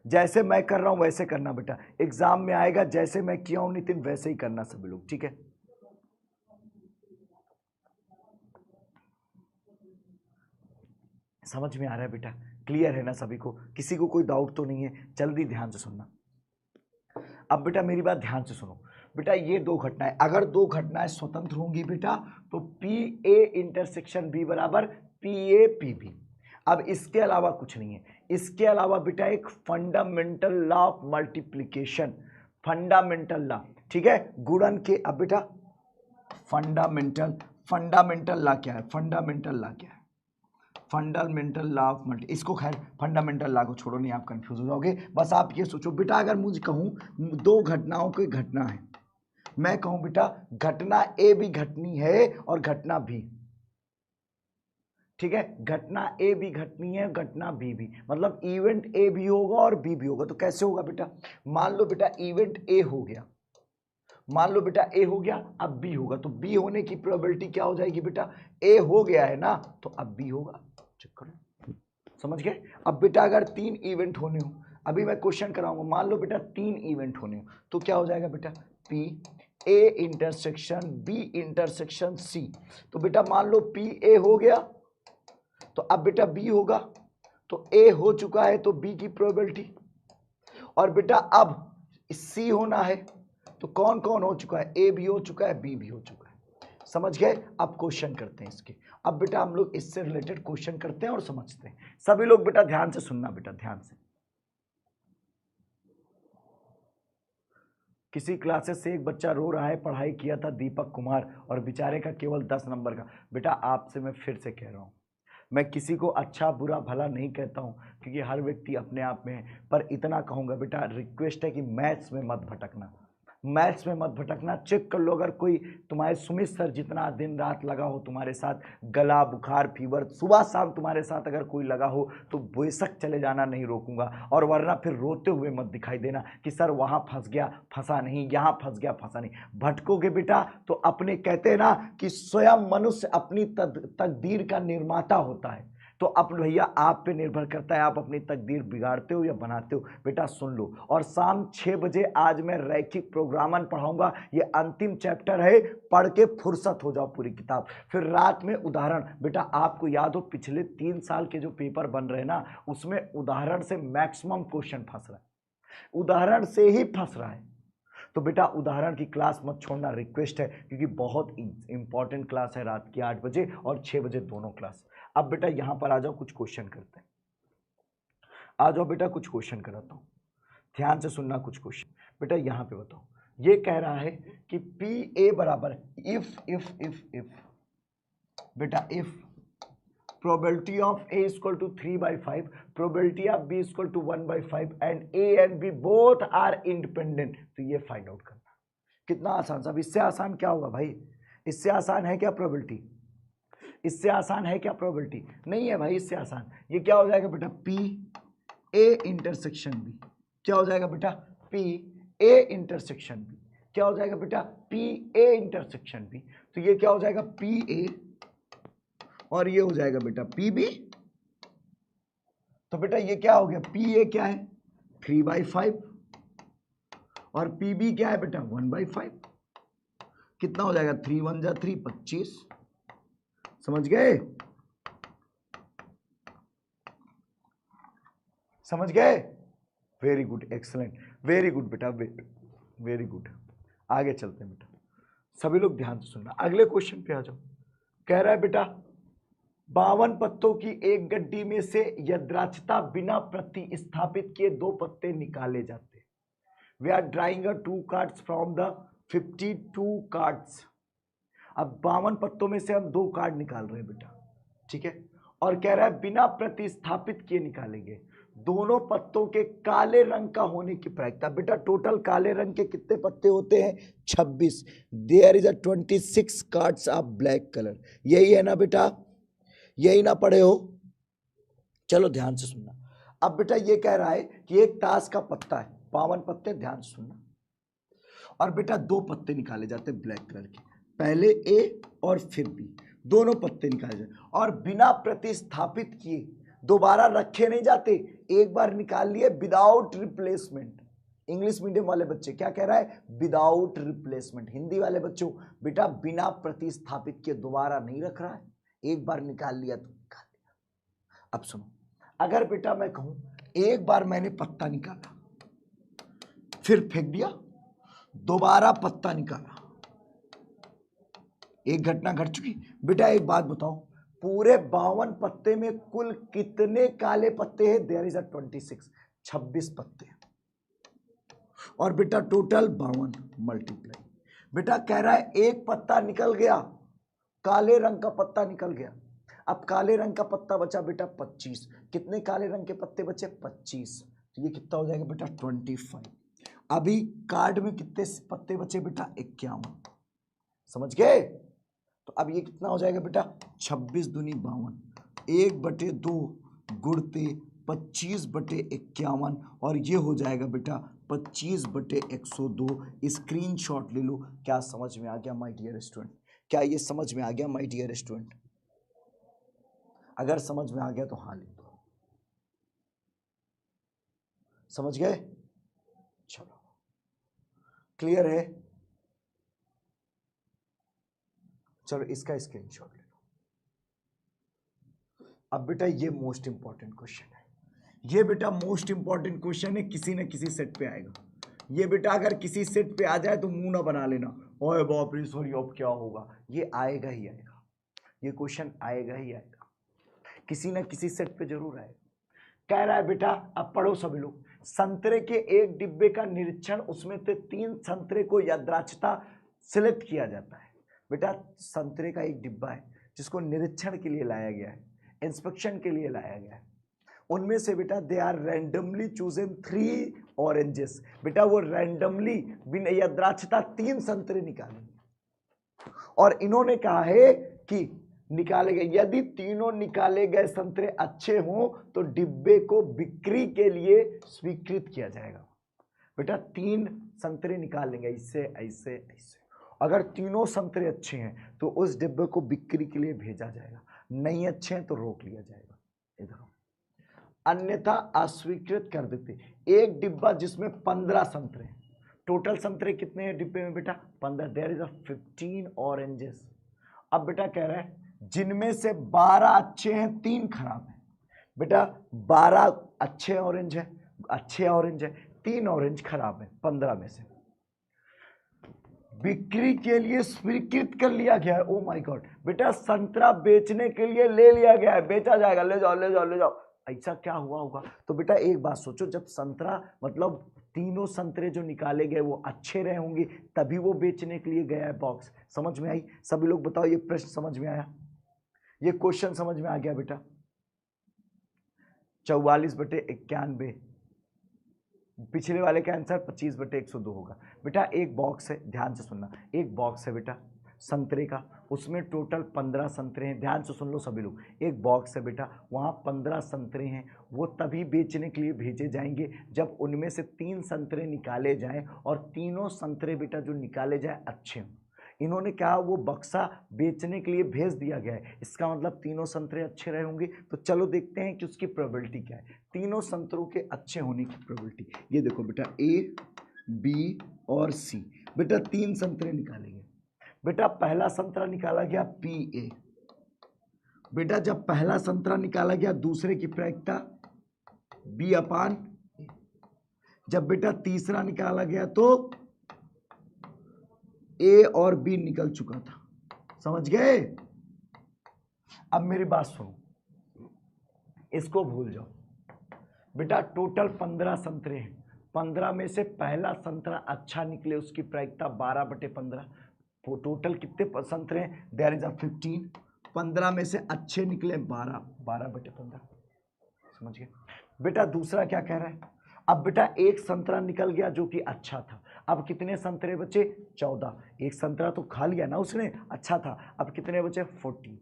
जैसे मैं कर रहा हूं वैसे करना बेटा, एग्जाम में आएगा जैसे मैं किया हूं नितिन वैसे ही करना सभी लोग, ठीक है? समझ में आ रहा है बेटा? क्लियर है ना सभी को? किसी को कोई डाउट तो नहीं है? जल्दी ध्यान से सुनना। अब बेटा मेरी बात ध्यान से सुनो बेटा, ये दो घटनाएं, अगर दो घटनाएं स्वतंत्र होंगी बेटा तो पी ए इंटरसेक्शन बी बराबर पी ए पी बी। अब इसके अलावा कुछ नहीं है। इसके अलावा बेटा एक fundamental law of multiplication, fundamental law, ठीक है, गुणन के। अब बेटा फंडामेंटल लॉ क्या है? फंडामेंटल लॉ क्या है? फंडामेंटल लॉ ऑफ मल्टी, इसको खैर फंडामेंटल लॉ को छोड़ो, नहीं आप कंफ्यूज हो जाओगे। बस आप ये सोचो बेटा अगर मुझे कहूं दो घटनाओं की घटना है, मैं कहूं बेटा घटना ए भी घटनी है और घटना बी, ठीक है, घटना ए भी घटनी है, घटना बी भी, मतलब इवेंट ए भी होगा और बी भी होगा। तो कैसे होगा बेटा? मान लो बेटा इवेंट ए हो गया, मान लो बेटा ए हो गया, अब बी होगा, तो बी होने की प्रोबेबिलिटी क्या हो जाएगी बेटा? ए हो गया है ना, तो अब बी होगा। चेक करो, समझ गए? अब बेटा अगर 3 इवेंट होने हो, अभी मैं क्वेश्चन कराऊंगा, मान लो बेटा 3 इवेंट होने हो, तो क्या हो जाएगा बेटा? P A intersection B intersection C. तो बेटा मान लो पी ए हो गया, तो अब बेटा बी होगा, तो ए हो चुका है तो बी की प्रोबेबिलिटी, और बेटा अब सी होना है, तो कौन कौन हो चुका है? ए भी हो चुका है, बी भी हो चुका है। समझ गए? अब क्वेश्चन करते हैं इसके। अब बेटा हम लोग इससे रिलेटेड क्वेश्चन करते हैं और समझते हैं। सभी लोग बेटा ध्यान से सुनना, बेटा ध्यान से। किसी क्लासेस से एक बच्चा रो रहा है, पढ़ाई किया था दीपक कुमार और बेचारे का केवल 10 नंबर का। बेटा आपसे मैं फिर से कह रहा हूं, मैं किसी को अच्छा बुरा भला नहीं कहता हूं क्योंकि हर व्यक्ति अपने आप में है, पर इतना कहूंगा बेटा रिक्वेस्ट है कि मैथ्स में मत भटकना, मैथ्स में मत भटकना। चेक कर लो अगर कोई तुम्हारे सुमित सर जितना दिन रात लगा हो तुम्हारे साथ, गला बुखार फीवर सुबह शाम तुम्हारे साथ अगर कोई लगा हो तो बेशक चले जाना, नहीं रोकूंगा, और वरना फिर रोते हुए मत दिखाई देना कि सर वहां फंस गया फंसा नहीं, यहां फंस गया फंसा नहीं। भटकोगे बेटा तो अपने, कहते हैं ना कि स्वयं मनुष्य अपनी तकदीर का निर्माता होता है, तो अब भैया आप पे निर्भर करता है आप अपनी तकदीर बिगाड़ते हो या बनाते हो। बेटा सुन लो, और शाम 6 बजे आज मैं रैखिक प्रोग्रामन पढ़ाऊंगा, ये अंतिम चैप्टर है, पढ़ के फुर्सत हो जाओ पूरी किताब। फिर रात में उदाहरण, बेटा आपको याद हो पिछले 3 साल के जो पेपर बन रहे हैं ना, उसमें उदाहरण से मैक्सिमम क्वेश्चन फंस रहा है, उदाहरण से ही फंस रहा है। तो बेटा उदाहरण की क्लास मत छोड़ना, रिक्वेस्ट है, क्योंकि बहुत इंपॉर्टेंट क्लास है रात की 8 बजे और 6 बजे दोनों क्लास। अब बेटा यहां पर आ जाओ, कुछ क्वेश्चन करते हैं। आ जाओ बेटा, कुछ क्वेश्चन कराता हूं, ध्यान से सुनना कुछ क्वेश्चन। बेटा यहां पे बताओ, ये कह रहा है कि पी ए बराबर इफ बेटा if probability of A is equal to 3/5, probability of B is equal to 1/5 and A and B both are independent, तो ये फाइंड आउट करना। कितना आसान साहब, इससे आसान क्या होगा भाई? इससे आसान है क्या प्रोबेबिलिटी? इससे आसान है क्या प्रोबेबिलिटी? नहीं है भाई इससे आसान। ये क्या हो जाएगा बेटा? P A intersection B। क्या हो जाएगा बेटा? P A intersection B। क्या हो जाएगा बेटा? P A intersection B। तो ये क्या हो जाएगा? P A और ये हो जाएगा बेटा PB। तो बेटा ये क्या हो गया? PA क्या है? 3/5 और PB क्या है बेटा? 1/5। कितना हो जाएगा? 3 1 जा 3, 25। समझ गए? समझ गए? Very good, excellent, very good बेटा, वेरी गुड। आगे चलते हैं बेटा, सभी लोग ध्यान से सुनना। अगले क्वेश्चन पे आ जाओ। कह रहा है बेटा 52 पत्तों की एक गड्डी में से यदृच्छता बिना प्रतिस्थापित किए 2 पत्ते निकाले जाते। We are drawing 2 cards from the 52 cards. अब 52 पत्तों में से हम 2 कार्ड निकाल रहे हैं बेटा, ठीक है। और कह रहा है बिना प्रतिस्थापित किए निकालेंगे। दोनों पत्तों के काले रंग का होने की प्रायिकता। बेटा टोटल काले रंग के कितने पत्ते होते हैं? 26। There is 26 cards of black colour. यही है ना बेटा? यही ना पढ़े हो? चलो ध्यान से सुनना। अब बेटा ये कह रहा है कि एक ताश का पत्ता है, 52 पत्ते, ध्यान से सुनना। और बेटा 2 पत्ते निकाले जाते ब्लैक कलर के, पहले ए और फिर बी, दोनों पत्ते निकाले जाते और बिना प्रतिस्थापित किए दोबारा रखे नहीं जाते, एक बार निकाल लिए विदाउट रिप्लेसमेंट। इंग्लिश मीडियम वाले बच्चे क्या कह रहा है? Without replacement. हिंदी वाले बच्चों बेटा बिना प्रतिस्थापित किए दोबारा नहीं रख रहा है, एक बार निकाल लिया तो निकाल लिया। अब सुनो, अगर बेटा मैं कहूं एक बार मैंने पत्ता निकाला, फिर फेंक दिया, दोबारा पत्ता निकाला, एक घटना घट चुकी। बेटा एक बात बताओ, पूरे 52 पत्ते में कुल कितने काले पत्ते हैं? देयर इज 26 पत्ते। और बेटा टोटल 52 मल्टीप्लाई। बेटा कह रहा है एक पत्ता निकल गया, काले रंग का पत्ता निकल गया। अब काले रंग का पत्ता बचा बेटा 25। कितने काले रंग के पत्ते बचे? 25। तो ये कितना हो जाएगा बेटा? 25। अभी कार्ड में कितने पत्ते बचे बेटा? 51। समझ गए? तो अब ये कितना हो जाएगा बेटा? 26 दूनी 52, 1/2 गुणते 25/51 और ये हो जाएगा बेटा 25/102। स्क्रीनशॉट ले लो। क्या समझ में आ गया माय डियर स्टूडेंट? क्या ये समझ में आ गया माय डियर स्टूडेंट? अगर समझ में आ गया तो हाँ लिख दो। समझ गए? चलो क्लियर है? चलो इसका स्क्रीनशॉट ले लो। अब बेटा ये मोस्ट इंपॉर्टेंट क्वेश्चन है, ये बेटा मोस्ट इंपॉर्टेंट क्वेश्चन है, किसी न किसी सेट पे आएगा। ये बेटा अगर किसी सेट पे आ जाए तो मुंह ना बना लेना, ओए बाप रे सॉरी अब क्या होगा। ये आएगा ही आएगा, ये क्वेश्चन आएगा ही आएगा, किसी न किसी सेट पे जरूर आएगा। कह रहा है बेटा, अब पढ़ो सभी लोग। संतरे के एक डिब्बे का निरीक्षण, उसमें से 3 संतरे को यदृच्छता सिलेक्ट किया जाता है। बेटा संतरे का एक डिब्बा है जिसको निरीक्षण के लिए लाया गया है, इंस्पेक्शन के लिए लाया गया है। उनमें से बेटा they are randomly chosen 3 oranges. बेटा वो रैंडमली बिना यदृच्छता 3 संतरे निकालेंगे और इन्होंने कहा है कि निकाले गए, यदि तीनों निकाले गए संतरे अच्छे हों तो डिब्बे को बिक्री के लिए स्वीकृत किया जाएगा। बेटा 3 संतरे निकालेंगे, ऐसे ऐसे ऐसे। अगर तीनों संतरे अच्छे हैं तो उस डिब्बे को बिक्री के लिए भेजा जाएगा, नहीं अच्छे हैं तो रोक लिया जाएगा, इधर अन्यथा अस्वीकृत कर देते। एक डिब्बा जिसमें 15 संतरे, टोटल संतरे कितने हैं डिब्बे में बेटा? 15। There is 15 oranges. अब बेटा कह रहा है जिनमें से 12 अच्छे हैं 3 खराब हैं। बेटा 12 अच्छे ऑरेंज है, 3 ऑरेंज खराब है 15 में से। बिक्री के लिए स्वीकृत कर लिया गया है। ओ माय गॉड बेटा, संतरा बेचने के लिए ले लिया गया है, बेचा जाएगा, ले जाओ ले जाओ ले जाओ, ऐसा क्या हुआ होगा? तो बेटा एक बात सोचो, जब संतरा मतलब तीनों संतरे जो निकाले गए वो अच्छे रहे होंगे, तभी वो बेचने के लिए गया है बॉक्स। समझ में आई? सभी लोग बताओ, ये प्रश्न समझ में आया? ये क्वेश्चन समझ में आ गया बेटा? 44/91, पिछले वाले का आंसर 25/102 होगा। बेटा एक बॉक्स है, ध्यान से सुनना, एक बॉक्स है बेटा संतरे का, उसमें टोटल 15 संतरे हैं। ध्यान से सुन लो सभी लोग, एक बॉक्स है बेटा, वहाँ 15 संतरे हैं। वो तभी बेचने के लिए भेजे जाएंगे जब उनमें से 3 संतरे निकाले जाएं, और तीनों संतरे बेटा जो निकाले जाए अच्छे हों। इन्होंने कहा वो बक्सा बेचने के लिए भेज दिया गया है, इसका मतलब तीनों संतरे अच्छे रहे होंगे। तो चलो देखते हैं कि उसकी प्रोबेबिलिटी क्या है, तीनों संतरों के अच्छे होने की प्रोबेबिलिटी। ये देखो बेटा, ए, बी और सी, बेटा 3 संतरे निकालेंगे। बेटा पहला संतरा निकाला गया पी ए। बेटा जब पहला संतरा निकाला गया, दूसरे की प्रायिकता B/A। जब बेटा तीसरा निकाला गया तो ए और बी निकल चुका था। समझ गए? अब मेरी बात सुनो, इसको भूल जाओ बेटा। टोटल 15 संतरे हैं, 15 में से पहला संतरा अच्छा निकले, उसकी प्रायिकता 12/15। टोटल कितने संतरे हैं? There is 15। 15 में से अच्छे निकले 12, 12/15। समझ गए? बेटा दूसरा क्या कह रहा है? अब बेटा एक संतरा निकल गया जो कि अच्छा था, अब कितने संतरे बचे? 14। एक संतरा तो खा लिया ना उसने, अच्छा था, अब कितने बचे? 14।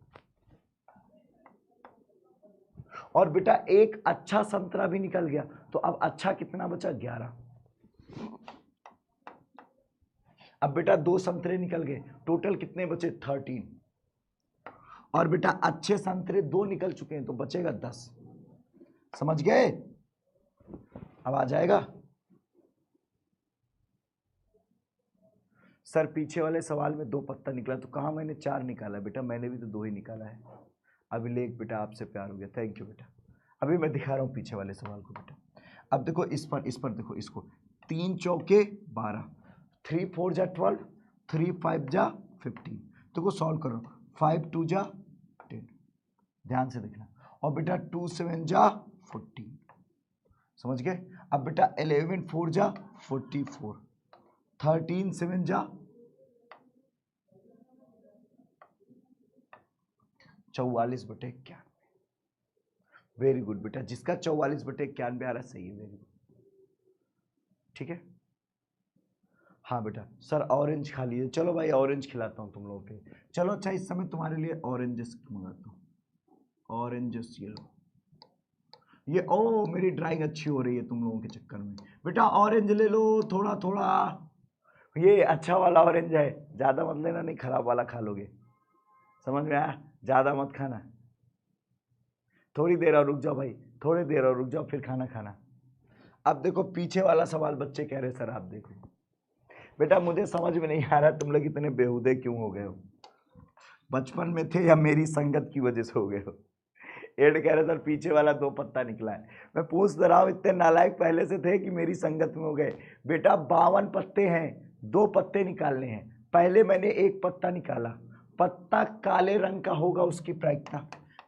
और बेटा एक अच्छा संतरा भी निकल गया, तो अब अच्छा कितना बचा? 11। अब बेटा 2 संतरे निकल गए, टोटल कितने बचे? 13। और बेटा अच्छे संतरे 2 निकल चुके हैं, तो बचेगा 10। समझ गए? अब आ जाएगा सर पीछे वाले सवाल में 2 पत्ता निकला, तो कहा मैंने 4 निकाला? बेटा मैंने भी तो 2 ही निकाला है। अभिलेख बेटा आपसे प्यार हो गया, थैंक यू बेटा। अभी मैं दिखा रहा हूँ पीछे वाले सवाल को बेटा। अब देखो इस पर देखो, इसको 3 चौके 12, 3 4 जा 12, 3 5 जा 15। देखो सॉल्व करो, 5 2 जा 10, ध्यान से देखना। और बेटा 2 7 जा 14। समझ गए? अब बेटा 11 4 जा 44, 13 7 जा 44/91। वेरी गुड बेटा, जिसका 44/91 आ रहा है सही है, वेरी गुड। ठीक है? हाँ बेटा सर ऑरेंज खा लीजिए, चलो भाई ऑरेंज खिलाता हूँ तुम लोगों के। चलो अच्छा, इस समय तुम्हारे लिए ऑरेंजेस मंगाता हूँ, ऑरेंजेस ये लो। ये ओ मेरी ड्राइंग अच्छी हो रही है तुम लोगों के चक्कर में। बेटा ऑरेंज ले लो थोड़ा थोड़ा, ये अच्छा वाला ऑरेंज है, ज़्यादा मत लेना, नहीं खराब वाला खा लोगे। समझ में आया? ज़्यादा मत खाना, थोड़ी देर और रुक जाओ भाई, थोड़ी देर और रुक जाओ, फिर खाना खाना। अब देखो पीछे वाला सवाल बच्चे कह रहे सर आप देखो। बेटा मुझे समझ में नहीं आ रहा तुम लोग इतने बेहुदे क्यों हो गए हो, बचपन में थे या मेरी संगत की वजह से हो गए हो? एड कह रहे सर पीछे वाला 2 पत्ता निकला है। मैं पूछ रहा हूँ, इतने नालायक पहले से थे कि मेरी संगत में हो गए? बेटा 52 पत्ते हैं, 2 पत्ते निकालने हैं। पहले मैंने 1 पत्ता निकाला, पत्ता काले रंग का होगा, उसकी प्रायिकता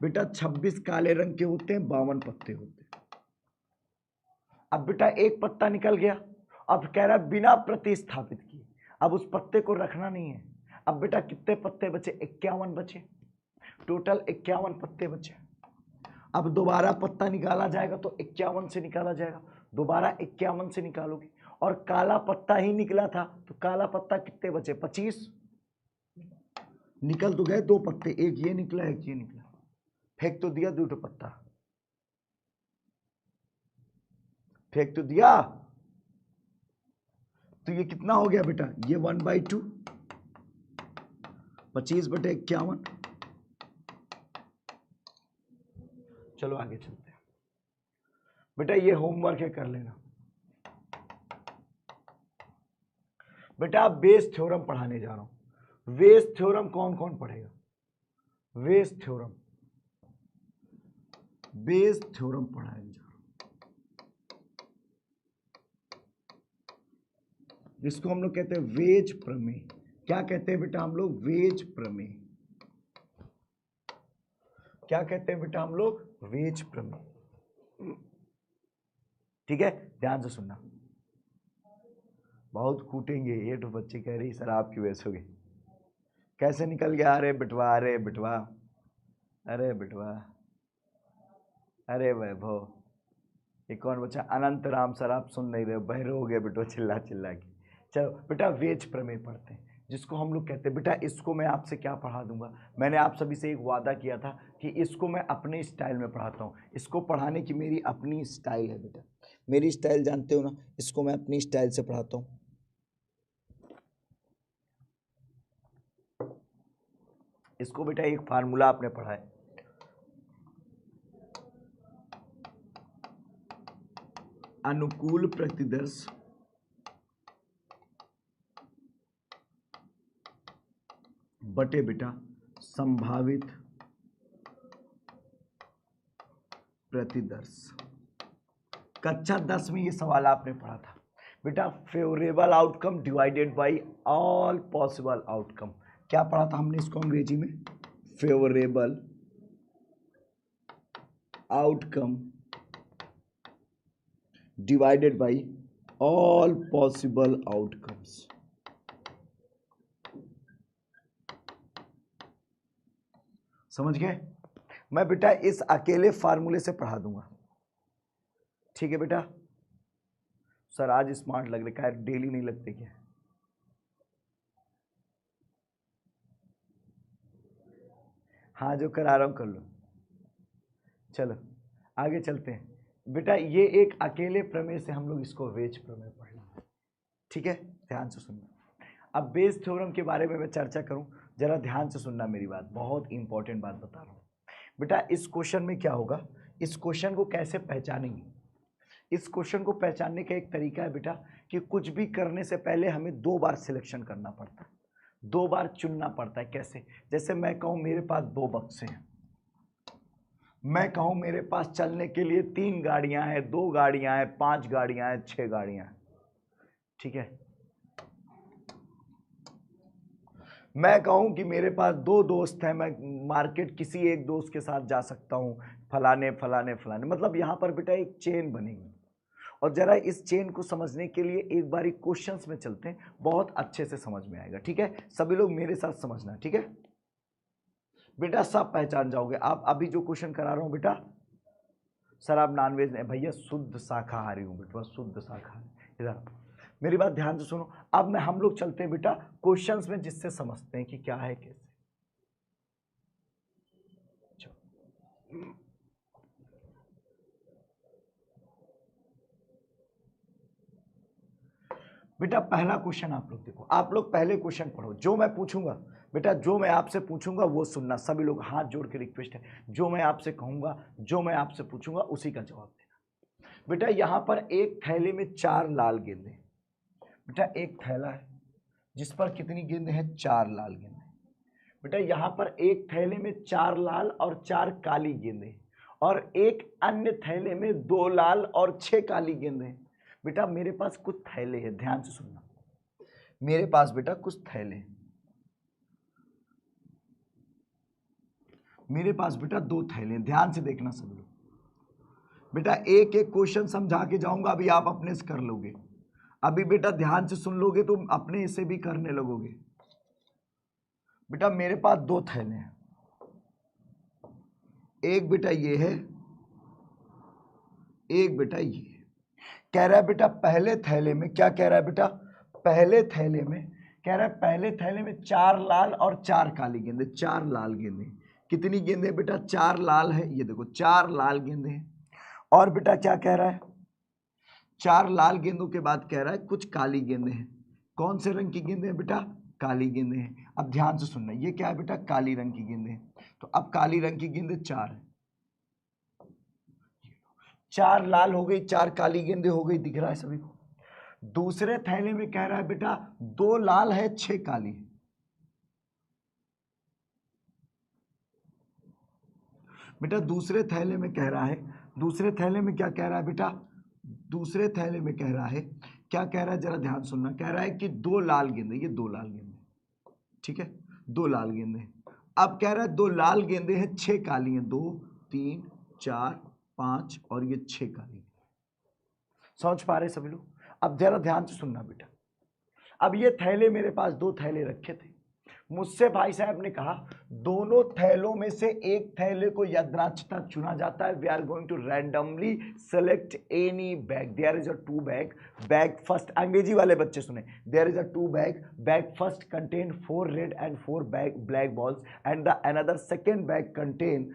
बेटा 26 काले रंग के होते हैं, 52 पत्ते होते हैं। अब बेटा 1 पत्ता निकल गया, अब कह रहा है बिना प्रतिस्थापित किए, अब उस पत्ते को रखना नहीं है। अब बेटा कितने पत्ते बचे? 51 बचे, टोटल 51 पत्ते बचे। अब दोबारा पत्ता निकाला जाएगा तो 51 से निकाला जाएगा, दोबारा 51 से निकालोगे, और काला पत्ता ही निकला था, तो काला पत्ता कितने बचे? 25। निकल तो गए 2 पत्ते, एक ये निकला एक ये निकला, फेंक तो दिया 2 पत्ता, फेंक तो दिया। तो ये कितना हो गया बेटा? ये 1/2, 25/51। चलो आगे चलते हैं बेटा, ये होमवर्क है, कर लेना। बेटा बेस थ्योरम पढ़ाने जा रहा हूं। बेस थ्योरम कौन कौन पढ़ेगा? बेस थ्योरम, बेस थ्योरम पढ़ाने जा रहा हूं। जिसको हम लोग कहते हैं वेज प्रमेय। क्या कहते हैं बेटा हम लोग? वेज प्रमेय। क्या कहते हैं बेटा हम लोग? वेज प्रमेय। ठीक है, ध्यान से सुनना। बहुत कूटेंगे, ये तो बच्चे कह रही सर आपकी वजह से हो गई। कैसे निकल गया? अरे बिटवा, अरे बिटवा, अरे बिटवा, अरे वैभव, ये कौन बच्चा? अनंत राम सर आप सुन नहीं रहे, बहरे हो गए बेटो चिल्ला चिल्ला के। चलो बेटा वेज प्रमेय पढ़ते हैं, जिसको हम लोग कहते हैं बेटा, इसको मैं आपसे क्या पढ़ा दूंगा, मैंने आप सभी से एक वादा किया था कि इसको मैं अपने स्टाइल में पढ़ाता हूँ। इसको पढ़ाने की मेरी अपनी स्टाइल है बेटा, मेरी स्टाइल जानते हो ना, इसको मैं अपनी स्टाइल से पढ़ाता हूँ। इसको बेटा एक फार्मूला आपने पढ़ा है, अनुकूल प्रतिदर्श बटे बेटा संभावित प्रतिदर्श। कक्षा 10 में ये सवाल आपने पढ़ा था बेटा, favourable outcome divided by all possible outcome. क्या पढ़ा था हमने इसको अंग्रेजी में? Favourable outcome divided by all possible outcomes. समझ गए? मैं बेटा इस अकेले फार्मूले से पढ़ा दूंगा। ठीक है बेटा? सर आज स्मार्ट लग रहे, क्या डेली नहीं लगते क्या? हाँ जो करा रहा हूं कर लो। चलो आगे चलते हैं बेटा, ये एक अकेले प्रमेय से हम लोग इसको वेज प्रमेय पढ़ना। ठीक है, ध्यान से सुनना। अब बेस थ्योरम के बारे में मैं चर्चा करूं, जरा ध्यान से सुनना मेरी बात, बहुत इंपॉर्टेंट बात बता रहा हूं बेटा। इस क्वेश्चन में क्या होगा, इस क्वेश्चन को कैसे पहचानेंगे? इस क्वेश्चन को पहचानने का एक तरीका है बेटा कि कुछ भी करने से पहले हमें 2 बार सिलेक्शन करना पड़ता है, 2 बार चुनना पड़ता है। कैसे? जैसे मैं कहूं मेरे पास 2 बक्से हैं, मैं कहूं मेरे पास चलने के लिए 3 गाड़ियां हैं, 2 गाड़ियां हैं, 5 गाड़ियां हैं, 6 गाड़ियां हैं। ठीक है, मैं कहूं कि मेरे पास 2 दोस्त हैं, मैं मार्केट किसी एक दोस्त के साथ जा सकता हूं, फलाने फलाने फलाने, मतलब यहां पर बेटा एक चेन बनेगी। और जरा इस चेन को समझने के लिए एक बारी क्वेश्चंस में चलते हैं, बहुत अच्छे से समझ में आएगा। ठीक है, सभी लोग मेरे साथ समझना। ठीक है बेटा, सब पहचान जाओगे आप। अभी जो क्वेश्चन करा रहा हूं बेटा, सर आप नॉनवेज नहीं, भैया शुद्ध शाकाहारी हूं बेटा, शुद्ध शाकाहारी। इधर मेरी बात ध्यान से सुनो। अब मैं हम लोग चलते हैं बेटा क्वेश्चंस में, जिससे समझते हैं कि क्या है कैसे। बेटा पहला क्वेश्चन आप लोग देखो, आप लोग पहले क्वेश्चन पढ़ो, जो मैं पूछूंगा बेटा, जो मैं आपसे पूछूंगा वो सुनना। सभी लोग हाथ जोड़ के रिक्वेस्ट है, जो मैं आपसे कहूंगा, जो मैं आपसे पूछूंगा उसी का जवाब देना। बेटा यहां पर एक थैले में 4 लाल गेंदे, बेटा एक थैला है जिस पर कितनी गेंदें हैं? 4 लाल गेंदें। बेटा यहां पर एक थैले में 4 लाल और 4 काली गेंदें, और एक अन्य थैले में 2 लाल और 6 काली गेंदें। बेटा मेरे पास कुछ थैले हैं, ध्यान से सुनना, मेरे पास बेटा कुछ थैले, मेरे पास बेटा 2 थैले, ध्यान से देखना सब लोग। बेटा एक एक क्वेश्चन समझा के जाऊंगा, अभी आप अपने से कर लोगे, अभी बेटा ध्यान से सुन लोगे तो अपने से भी करने लगोगे। बेटा मेरे पास 2 थैले हैं, एक बेटा ये है, एक बेटा ये है। कह रहा है बेटा पहले थैले में, क्या कह रहा है बेटा? पहले थैले में कह रहा है, पहले थैले में 4 लाल और 4 काली गेंदें, 4 लाल गेंदें। कितनी गेंदें बेटा? 4 लाल है, ये देखो 4 लाल गेंदें हैं। और बेटा क्या कह रहा है? 4 लाल गेंदों के बाद कह रहा है कुछ काली गेंदें हैं। कौन से रंग की गेंदें हैं बेटा? काली गेंदें हैं। अब ध्यान से सुनना, ये क्या है बेटा? काली रंग की गेंदें हैं। तो अब काली रंग की गेंदें 4 है, 4 लाल हो गई, 4 काली गेंदें हो गई, दिख रहा है सभी को। दूसरे थैले में कह रहा है बेटा 2 लाल है, 6 काली। बेटा दूसरे थैले में कह रहा है, दूसरे थैले में क्या कह रहा है बेटा? दूसरे थैले में कह रहा है क्या कह रहा है जरा ध्यान सुनना, कह रहा है कि 2 लाल गेंदे, ये 2 लाल गेंदे, ठीक है, 2 लाल गेंदे। अब कह रहा है 2 लाल गेंदे हैं, 6 काली हैं, 2 3 4 5 और ये 6 काली। समझ पा रहे सभी लोग? अब जरा ध्यान से सुनना बेटा। अब ये थैले मेरे पास 2 थैले रखे थे, मुझसे भाई साहब ने कहा दोनों थैलों में से एक थैले को यदृच्छता चुना जाता है। We are going to randomly select any bag. There is a 2 bag, bag first, अंग्रेजी वाले बच्चे सुने, there is a 2 bag, bag first contain 4 red and 4 black balls and the another second bag contain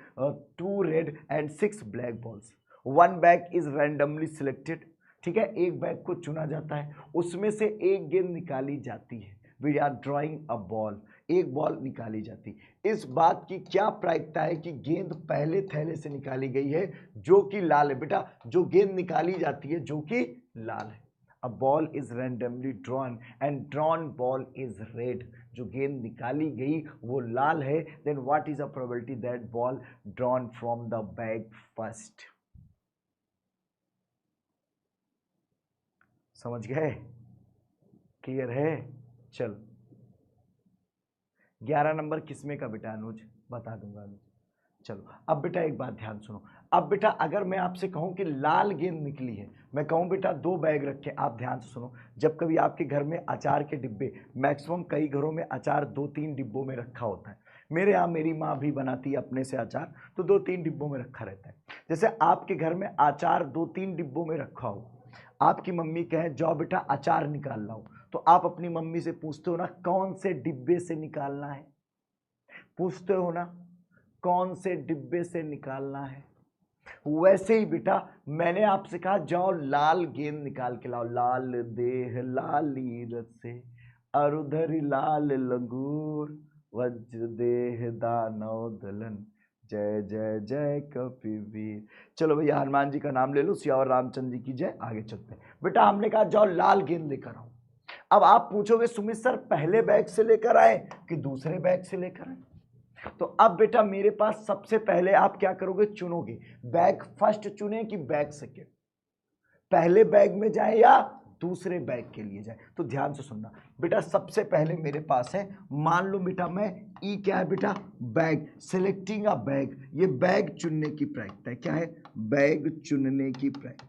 2 red and 6 black balls. 1 bag is randomly selected, ठीक है, एक bag को चुना जाता है, उसमें से एक गेंद निकाली जाती है। We are drawing a ball, एक बॉल निकाली जाती। इस बात की क्या प्रायिकता है कि गेंद पहले थैले से निकाली गई है जो कि लाल है। बेटा जो गेंद निकाली जाती है जो कि लाल है। A ball is randomly drawn and drawn ball is red, जो गेंद निकाली गई वो लाल है। Then what is a probability that ball drawn from the bag first. समझ गए? क्लियर है? चलो 11 नंबर किसमें का बेटा अनुज, बता दूंगा अनुज। चलो अब बेटा एक बात ध्यान सुनो। अब बेटा अगर मैं आपसे कहूं कि लाल गेंद निकली है, मैं कहूं बेटा 2 बैग रखे, आप ध्यान से सुनो। जब कभी आपके घर में अचार के डिब्बे, मैक्सिमम कई घरों में अचार 2-3 डिब्बों में रखा होता है। मेरे यहाँ मेरी माँ भी बनाती है अपने से अचार, तो 2-3 डिब्बों में रखा रहता है। जैसे आपके घर में अचार 2-3 डिब्बों में रखा हो, आपकी मम्मी कहे जाओ बेटा अचार निकाल लाओ, तो आप अपनी मम्मी से पूछते हो ना कौन से डिब्बे से निकालना है, पूछते हो ना कौन से डिब्बे से निकालना है। वैसे ही बेटा मैंने आपसे कहा जाओ लाल गेंद निकाल के लाओ, लाल देह लाली रसे अरुधरी लाल लंगूर वज्र देह दानव दलन जय जय जय कपिवीर। चलो भैया हनुमान जी का नाम ले लो, सियावर रामचंद्र जी की जय। आगे चलते हैं बेटा, हमने कहा जाओ लाल गेंद लेकर आओ। अब आप पूछोगे सुमित सर पहले बैग से लेकर आए कि दूसरे बैग से लेकर आए, तो अब बेटा मेरे पास सबसे पहले आप क्या करोगे, चुनोगे बैग फर्स्ट चुने कि बैग सेकेंड, पहले बैग में जाए या दूसरे बैग के लिए जाए। तो ध्यान से सुनना बेटा, सबसे पहले मेरे पास है, मान लो बेटा मैं ई क्या है बेटा बैग, सिलेक्टिंग अ बैग, ये बैग चुनने की प्रायिकता है, क्या है बैग चुनने की प्रायिकता।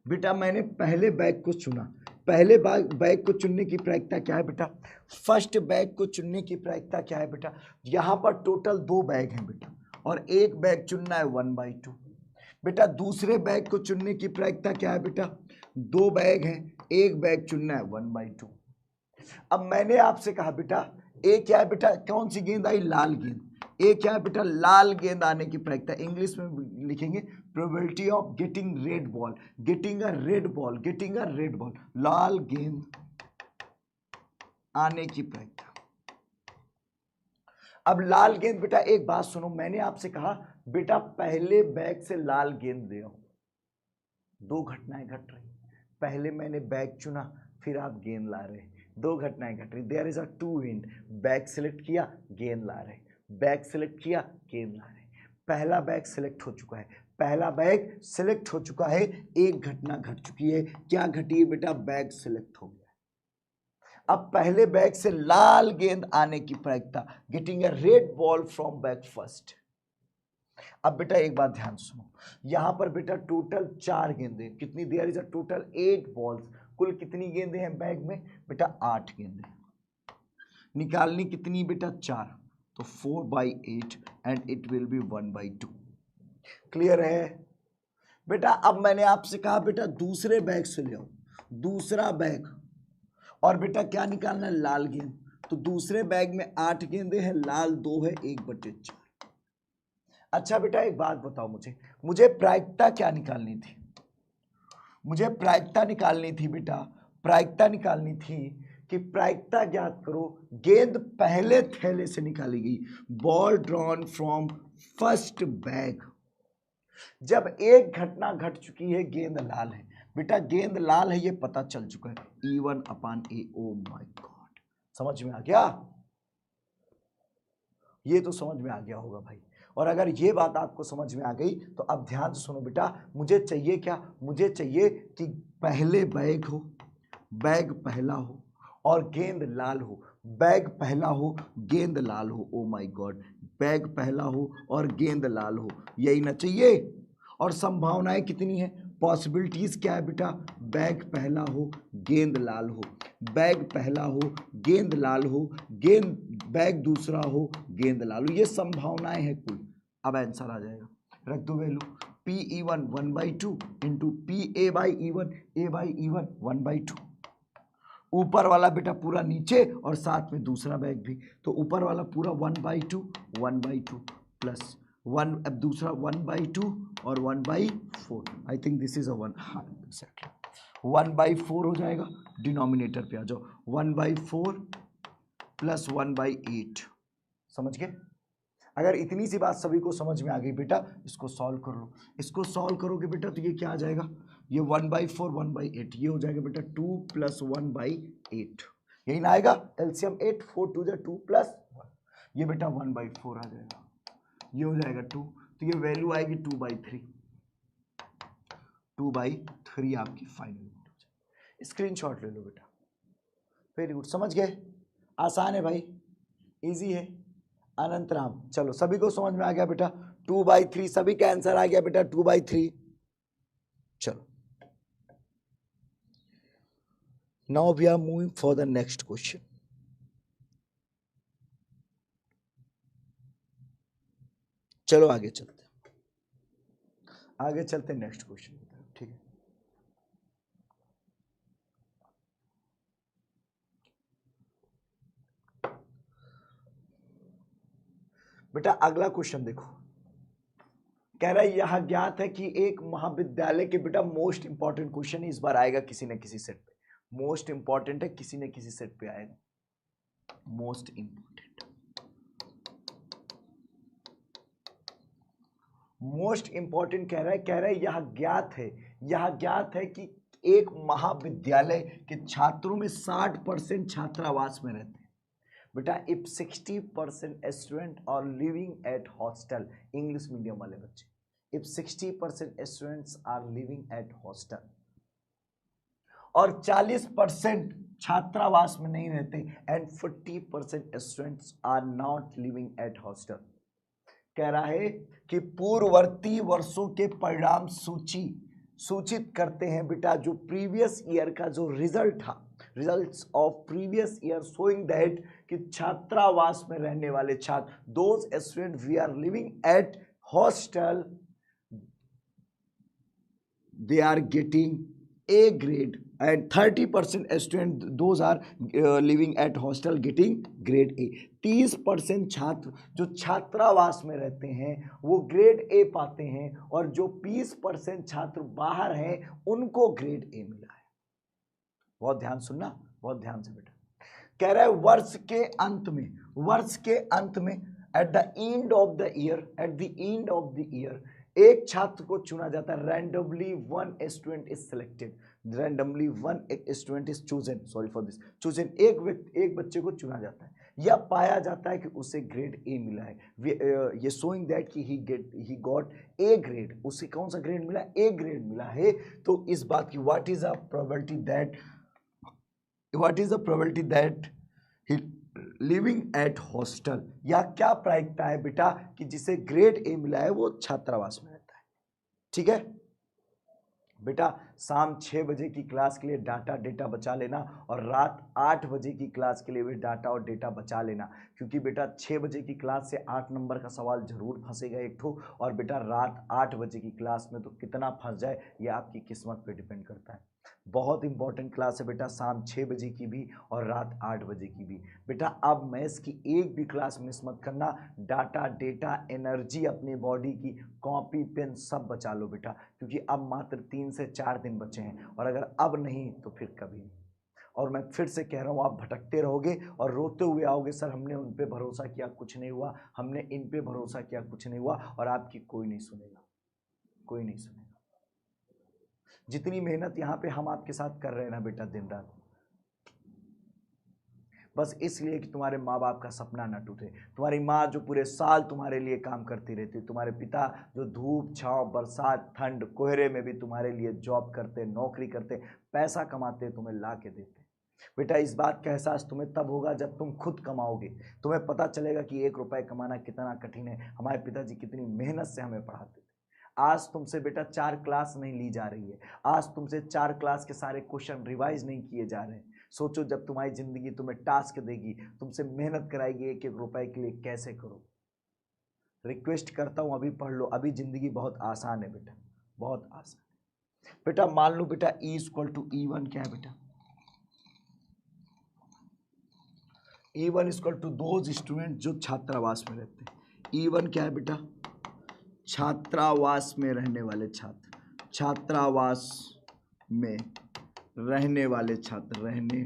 बेटा मैंने पहले बैग को चुना, पहले बैग को चुनने की प्रायिकता क्या है बेटा, फर्स्ट बैग को चुनने की प्रायिकता क्या है बेटा, यहां पर टोटल 2 बैग हैं बेटा और एक बैग चुनना है 1/2। बेटा दूसरे बैग को चुनने की प्रायिकता क्या है बेटा, 2 बैग हैं, एक बैग चुनना है 1/2। अब मैंने आपसे कहा बेटा ए क्या है बेटा, कौन सी गेंद आई, लाल गेंद। ए क्या है बेटा, लाल गेंद आने की प्रायिकता, इंग्लिश में लिखेंगे probability of getting red ball, getting a red ball, getting a red ball, लाल गेंद आने की प्रायिकता। अब लाल गेंद बेटा एक बात सुनो, मैंने आपसे कहा बेटा पहले बैग से लाल गेंद ले आओ। 2 घटनाएं घट रही, पहले मैंने बैग चुना फिर आप गेंद ला रहे, 2 घटनाएं घट रही। There is a 2 hint, bag select किया गेंद ला रहे, बैग सिलेक्ट किया गेंद ला रहे। पहला बैग सिलेक्ट हो चुका है, पहला बैग सिलेक्ट हो चुका है, एक घटना घट चुकी है, क्या घटी है बेटा, बैग सिलेक्ट हो गया। अब पहले बैग से लाल गेंद आने की प्रायिकता, getting a red ball from bag first. अब बेटा एक बात ध्यान सुनो, यहां पर बेटा टोटल 4 गेंदें, कितनी, there is a total 8 balls, कुल कितनी गेंदें हैं बैग में बेटा 8 गेंदें, निकालनी कितनी बेटा 4, तो 4/8 and it will be 1/2। Clear है बेटा? अब मैंने आपसे कहा बेटा दूसरे बैग से ले आओ, दूसरा बैग, और बेटा क्या निकालना है, लाल गेंद। तो दूसरे बैग में 8 गेंदें हैं, लाल 2 है, 1/4। अच्छा बेटा एक बात बताओ मुझे प्रायिकता क्या निकालनी थी, मुझे प्रायिकता निकालनी थी बेटा, प्रायिकता निकालनी थी कि प्रायिकता ज्ञात करो, गेंद पहले थैले से निकाली गई, ball drawn from first bag. जब एक घटना घट चुकी है, गेंद लाल है बेटा, गेंद लाल है ये पता चल चुका है, E1/A। ओ माय गॉड, समझ में आ गया? ये तो समझ में आ गया होगा भाई। और अगर ये बात आपको समझ में आ गई तो अब ध्यान से सुनो बेटा, मुझे चाहिए क्या, मुझे चाहिए कि पहले बैग हो, बैग पहला हो और गेंद लाल हो, बैग पहला हो गेंद लाल हो, ओ माय गॉड, बैग पहला हो और गेंद लाल हो, यही ना चाहिए। और संभावनाएं कितनी है, पॉसिबिलिटीज क्या है बेटा, बैग पहला हो गेंद लाल हो, बैग पहला हो गेंद लाल हो, गेंद बैग दूसरा हो गेंद लाल हो, ये संभावनाएं हैं कुल। अब आंसर आ जाएगा, रख दो value, P E one 1/2 into P A by E one, A by E one 1/2, ऊपर वाला बेटा पूरा नीचे और साथ में दूसरा बैग भी, तो ऊपर वाला पूरा 1/2 प्लस 1, अब दूसरा 1/2 और 1/4, I think this is a 1, हाँ एग्जैक्टली 1/4 हो जाएगा, डिनोमिनेटर पे आ जाओ, 1/4 प्लस 1/8, समझ गए। अगर इतनी सी बात सभी को समझ में आ गई बेटा, इसको सॉल्व कर लो, इसको सॉल्व करोगे बेटा तो ये क्या आ जाएगा, ये 1/4 1/8, ये हो जाएगा बेटा 2 + 1/8, यही ना आएगा, एलसीएम 8, 4 2 2 प्लस 1, ये बेटा 1/4 आ जाएगा, ये हो जाएगा 2, तो ये वैल्यू आएगी 2/3, 2/3 आपकी फाइनल स्क्रीनशॉट ले लो बेटा। वेरी गुड, समझ गए, आसान है भाई, इजी है। अनंत राम, चलो सभी को समझ में आ गया बेटा, 2/3, सभी का आंसर आ गया बेटा 2/3। चलो, now we are moving for the next question. चलो आगे चलते, आगे चलते नेक्स्ट क्वेश्चन, ठीक है। बेटा अगला क्वेश्चन देखो, कह रहा है यह ज्ञात है कि एक महाविद्यालय के, बेटा मोस्ट इंपॉर्टेंट क्वेश्चन इस बार आएगा किसी न किसी सेट पे, मोस्ट इंपॉर्टेंट है, किसी न किसी सेट पे आएगा, मोस्ट इंपॉर्टेंट, मोस्ट इंपॉर्टेंट कह रहा है यह ज्ञात है, यह ज्ञात है कि एक महाविद्यालय के छात्रों में 60% छात्रावास में रहते हैं। बेटा if 60% student are living at hostel, English medium वाले बच्चे, if 60% students are living at hostel और 40% छात्रावास में नहीं रहते and 40% students are not living at hostel, कह रहा है कि पूर्ववर्ती वर्षों के परिणाम सूचित करते हैं बेटा जो प्रीवियस ईयर का जो रिजल्ट था, results of previous year showing that कि छात्रावास में रहने वाले छात्र, those student we are living at hostel, they are getting A grade and 30% student those are living at hostel getting grade A। 30% छात्र जो छात्रावास में रहते हैं वो ग्रेड ए पाते हैं और जो 20% छात्र बाहर हैं उनको ग्रेड ए मिला है। बहुत ध्यान सुनना, बहुत ध्यान से बेटा, कह रहा है वर्ष के अंत में at the end of the year एक छात्र को चुना जाता है, randomly one student is selected, randomly one student is chosen, sorry for this, chosen, एक बच्चे को चुना जाता है या पाया जाता है कि उसे ग्रेड ए मिला है, ये शोइंग दैट कि ही गॉट ए ग्रेड, उसे कौन सा ग्रेड मिला, ए ग्रेड मिला है। तो इस बात की what is the probability that he living at hostel, या क्या प्रायिकता है बेटा कि जिसे ग्रेड ए मिला है वो छात्रावास में रहता है। ठीक है बेटा, शाम 6 बजे की क्लास के लिए डेटा बचा लेना और रात 8 बजे की क्लास के लिए भी डाटा और डेटा बचा लेना, क्योंकि बेटा 6 बजे की क्लास से 8 नंबर का सवाल जरूर फंसेगा एक ठो, और बेटा रात 8 बजे की क्लास में तो कितना फंस जाए ये आपकी किस्मत पे डिपेंड करता है। बहुत इंपॉर्टेंट क्लास है बेटा, शाम 6 बजे की भी और रात 8 बजे की भी। बेटा अब मैथ्स की एक भी क्लास मिस मत करना, डाटा डेटा एनर्जी अपनी बॉडी की, कॉपी पेन सब बचा लो बेटा, क्योंकि अब मात्र 3 से 4 दिन बचे हैं और अगर अब नहीं तो फिर कभी नहीं। और मैं फिर से कह रहा हूँ, आप भटकते रहोगे और रोते हुए आओगे, सर हमने उन पे भरोसा किया कुछ नहीं हुआ, हमने इन पे भरोसा किया कुछ नहीं हुआ, और आपकी कोई नहीं सुनेगा, कोई नहीं सुनेगा। जितनी मेहनत यहाँ पे हम आपके साथ कर रहे हैं ना बेटा दिन रात, बस इसलिए कि तुम्हारे माँ बाप का सपना न टूटे। तुम्हारी माँ जो पूरे साल तुम्हारे लिए काम करती रहती, तुम्हारे पिता जो धूप छाँव बरसात ठंड कोहरे में भी तुम्हारे लिए जॉब करते, नौकरी करते, पैसा कमाते, तुम्हें ला के देते। बेटा इस बात का एहसास तुम्हें तब होगा जब तुम खुद कमाओगे, तुम्हें पता चलेगा कि 1 रुपए कमाना कितना कठिन है। हमारे पिताजी कितनी मेहनत से हमें पढ़ाते थे। आज तुमसे बेटा 4 क्लास नहीं ली जा रही है, आज तुमसे 4 क्लास के सारे क्वेश्चन रिवाइज नहीं किए जा रहे हैं। सोचो जब तुम्हारी जिंदगी तुम्हें टास्क देगी, तुमसे मेहनत कराएगी 1-1 रुपए के लिए, कैसे करो। रिक्वेस्ट करता हूं अभी पढ़ लो, अभी जिंदगी बहुत आसान है बेटा, बहुत आसान। बेटा मान लो बेटा E = E1 क्या है बेटा, E1 = दोज स्टूडेंट जो छात्रावास में रहते हैं। E1 क्या है बेटा, छात्रावास में रहने वाले छात्र, छात्रावास में रहने वाले छात्र, रहने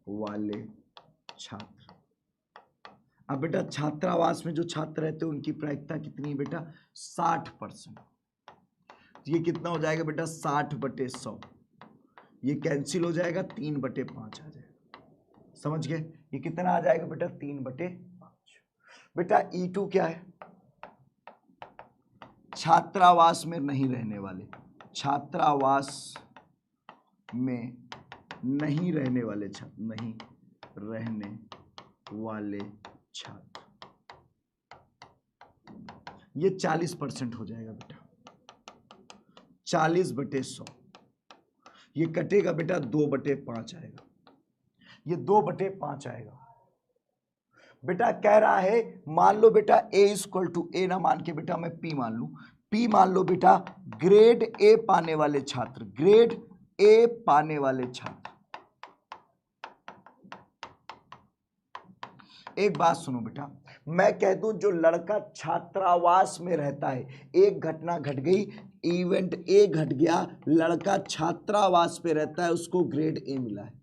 वाले छात्र। अब बेटा छात्रावास में जो छात्र रहते हैं उनकी प्रायिकता कितनी है बेटा, 60%। ये कितना हो जाएगा बेटा, 60/100। ये कैंसिल हो जाएगा, 3/5 आ जाएगा। समझ गए, ये कितना आ जाएगा बेटा, 3/5। बेटा E2 क्या है, छात्रावास में नहीं रहने वाले, छात्रावास में नहीं रहने वाले छात्र, नहीं रहने वाले छात्र। ये 40% हो जाएगा बेटा, 40/100। ये कटेगा बेटा, 2/5 आएगा, ये 2/5 आएगा। बेटा कह रहा है मान लो बेटा A = A ना मान के बेटा मैं P मान लूं, P मान लो बेटा ग्रेड A पाने वाले छात्र, ग्रेड A पाने वाले छात्र। एक बात सुनो बेटा, मैं कह दूं जो लड़का छात्रावास में रहता है, एक घटना घट गई, इवेंट A घट गया, लड़का छात्रावास पे रहता है, उसको ग्रेड A मिला है।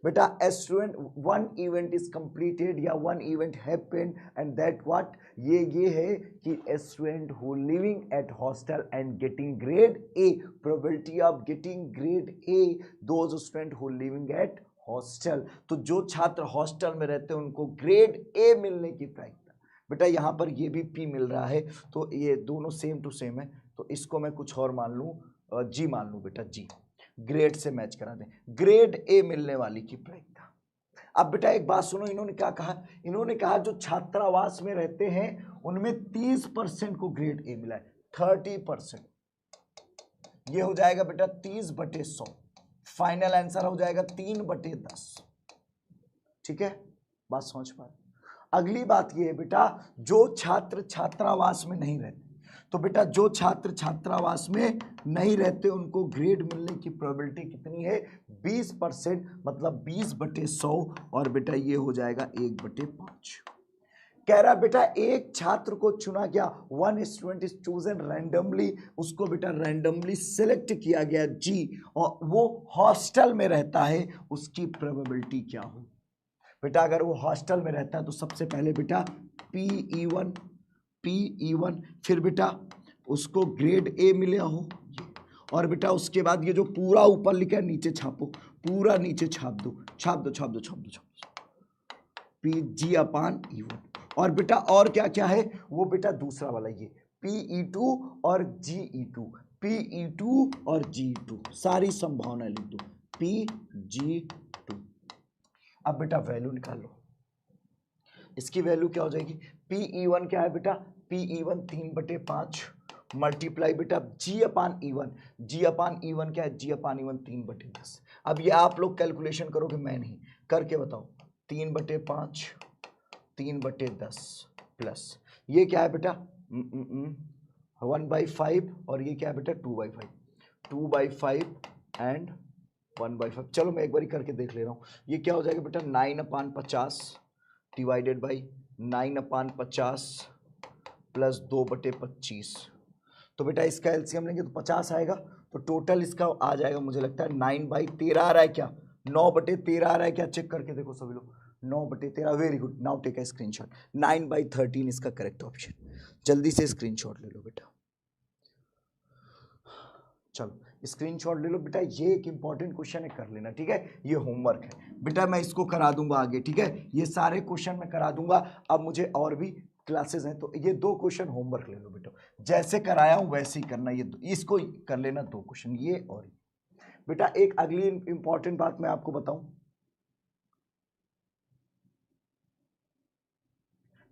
बेटा स्टूडेंट 1 इवेंट इज कंप्लीटेड या 1 event happened and that what, ये है कि student who living at hostel and getting grade A, probability of getting grade A, those student who living at hostel. तो जो छात्र हॉस्टल में रहते हैं उनको ग्रेड A मिलने की प्रायिकता। बेटा यहाँ पर ये भी P मिल रहा है, तो ये दोनों सेम टू सेम है, तो इसको मैं कुछ और मान लूँ, G मान लूँ बेटा, G ग्रेड से मैच करा दें, ग्रेड A मिलने वाली की प्रायिकता। अब बेटा एक बात सुनो, इन्होंने क्या कहा, इन्होंने कहा जो छात्रावास में रहते हैं उनमें 30% को ग्रेड A मिला है, 30%। ये हो जाएगा बेटा 30/100, फाइनल आंसर हो जाएगा 3/10। ठीक है, बात समझ पा रहे। अगली बात ये है बेटा जो छात्र छात्रावास में नहीं रहते, तो बेटा जो छात्र छात्रावास में नहीं रहते उनको ग्रेड मिलने की प्रोबेबिलिटी कितनी है, 20%, मतलब 20/100, और बेटा ये हो जाएगा 1/5। कह रहा बेटा एक छात्र को चुना गया, 1 स्टूडेंट इज चूजन रैंडमली, उसको बेटा रैंडमली सिलेक्ट किया गया G, और वो हॉस्टल में रहता है, उसकी प्रोबेबिलिटी क्या हो। बेटा अगर वो हॉस्टल में रहता है तो सबसे पहले बेटा PE1, फिर बेटा उसको ग्रेड A मिला हो, और बेटा उसके बाद ये जो पूरा ऊपर लिखा है नीचे छापो, पूरा नीचे छाप दो, छाप दो, छाप दो, छाप दो, छाप दो, PG/E1। और बेटा और क्या क्या है वो बेटा दूसरा वाला ये PE2 और GE2, PE2 और GE2 सारी संभावना लिख दो, PG2। अब बेटा वैल्यू निकाल लो, इसकी वैल्यू क्या हो जाएगी, PE1 क्या है बेटा, PE1 3/5 मल्टीप्लाई बेटा G/E1, G/E1 क्या है, G/E1 3/10। अब ये आप लोग कैलकुलेशन करोगे, मैं नहीं, करके बताओ, 3/5 3/10 प्लस ये क्या है बेटा 1/5, और ये क्या है बेटा 2/5, 2/5 एंड 1/5। चलो मैं एक बार करके देख ले रहा हूँ, ये क्या हो जाएगा बेटा 9/50 डिवाइडेड बाई 9/50 प्लस 2/25। तो बेटा इसका एलसीएम लेंगे तो 50 आएगा, तो टोटल इसका आ जाएगा मुझे लगता है 9/13 आ रहा है क्या, 9/13 आ रहा है क्या, चेक करके देखो सभी लोग, 9/13, very good, now take a screenshot, 9/13 इसका करेक्ट ऑप्शन, जल्दी से स्क्रीनशॉट ले लो बेटा। चलो स्क्रीनशॉट ले लो बेटा, ये एक इंपॉर्टेंट क्वेश्चन है, कर लेना, ठीक है। ये होमवर्क है बेटा, मैं इसको करा दूंगा आगे, ठीक है। ये सारे क्वेश्चन मैं करा दूंगा। अब मुझे और भी क्लासेस हैं, तो ये 2 क्वेश्चन होमवर्क ले लो बेटा, जैसे कराया हूं वैसे ही करना। ये इसको कर लेना 2 क्वेश्चन, ये और ये। बेटा एक अगली इंपॉर्टेंट बात मैं आपको बताऊं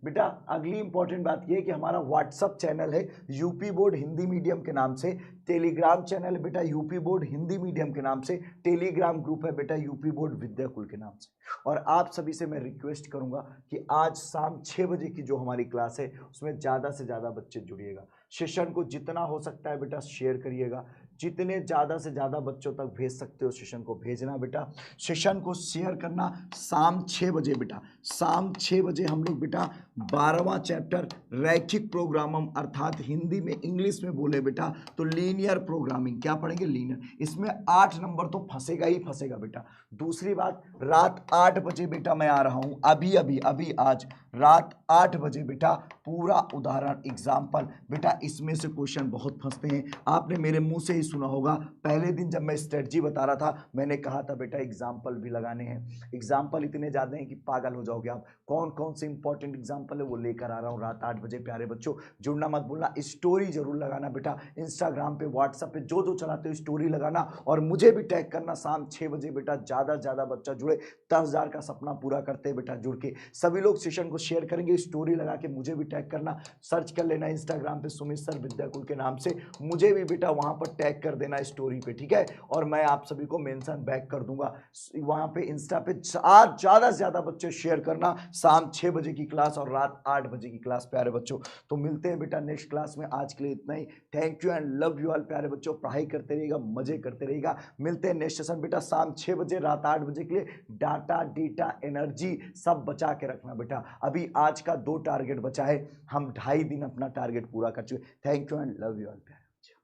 बेटा, अगली इंपॉर्टेंट बात यह है कि हमारा व्हाट्सअप चैनल है यूपी बोर्ड हिंदी मीडियम के नाम से, टेलीग्राम चैनल है बेटा यूपी बोर्ड हिंदी मीडियम के नाम से, टेलीग्राम ग्रुप है बेटा यूपी बोर्ड विद्याकुल के नाम से। और आप सभी से मैं रिक्वेस्ट करूंगा कि आज शाम 6 बजे की जो हमारी क्लास है उसमें ज़्यादा से ज़्यादा बच्चे जुड़िएगा। सेशन को जितना हो सकता है बेटा शेयर करिएगा, जितने ज़्यादा से ज़्यादा बच्चों तक भेज सकते हो सेशन को भेजना बेटा। सेशन को शेयर करना। शाम 6 बजे बेटा, शाम 6 बजे हम लोग बेटा 12वां चैप्टर रैखिक प्रोग्रामम अर्थात हिंदी में इंग्लिश में बोले बेटा तो लीनियर प्रोग्रामिंग क्या पढ़ेंगे, लीनियर। इसमें 8 नंबर तो फंसेगा ही फंसेगा बेटा। दूसरी बात, रात 8 बजे बेटा मैं आ रहा हूं, अभी अभी अभी आज रात 8 बजे बेटा पूरा उदाहरण एग्जाम्पल बेटा। इसमें से क्वेश्चन बहुत फंसते हैं, आपने मेरे मुंह से ही सुना होगा। पहले दिन जब मैं स्ट्रेटजी बता रहा था मैंने कहा था बेटा एग्जाम्पल भी लगाने हैं, एग्जाम्पल इतने ज़्यादा हैं कि पागल हो जाओगे आप। कौन कौन से इंपॉर्टेंट एग्जाम्पल है वो लेकर आ रहा हूँ रात 8 बजे। प्यारे बच्चों जुड़ना मत भूलना, स्टोरी जरूर लगाना बेटा, इंस्टाग्राम पे व्हाट्सएप पे जो जो चलाते हो स्टोरी लगाना, और मुझे भी टैग करना शाम 6 बजे बेटा। ज़्यादा से ज़्यादा बच्चा जुड़े, 10,000 का सपना पूरा करते हैं बेटा जुड़ के। सभी लोग सेशन को शेयर करेंगे, स्टोरी लगा के मुझे भी टैग करना, सर्च कर लेना इंस्टाग्राम पे सुमित सर विद्याकुल के नाम से, मुझे भी बेटा वहां पर टैग कर देना स्टोरी पे, ठीक है। और मैं आप सभी को मेंशन बैक कर दूंगा वहां पे इंस्टा पे। आज ज़्यादा से ज़्यादा बच्चे शेयर करना, शाम 6 बजे की क्लास और रात 8 बजे की क्लास प्यारे बच्चों। तो मिलते हैं बेटा नेक्स्ट क्लास में, आज के लिए इतना ही। Thank you and love you all प्यारे बच्चों, पढ़ाई करते रहिएगा, मजे करते रहिएगा। मिलते हैं नेक्स्ट सेशन बेटा शाम 6 बजे रात 8 बजे के लिए। डाटा डेटा एनर्जी सब बचा के रखना बेटा, अभी आज का 2 टारगेट बचा है, हम 2.5 दिन अपना टारगेट पूरा कर चुके। Thank you and love you all प्यारे बच्चों,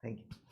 थैंक यू।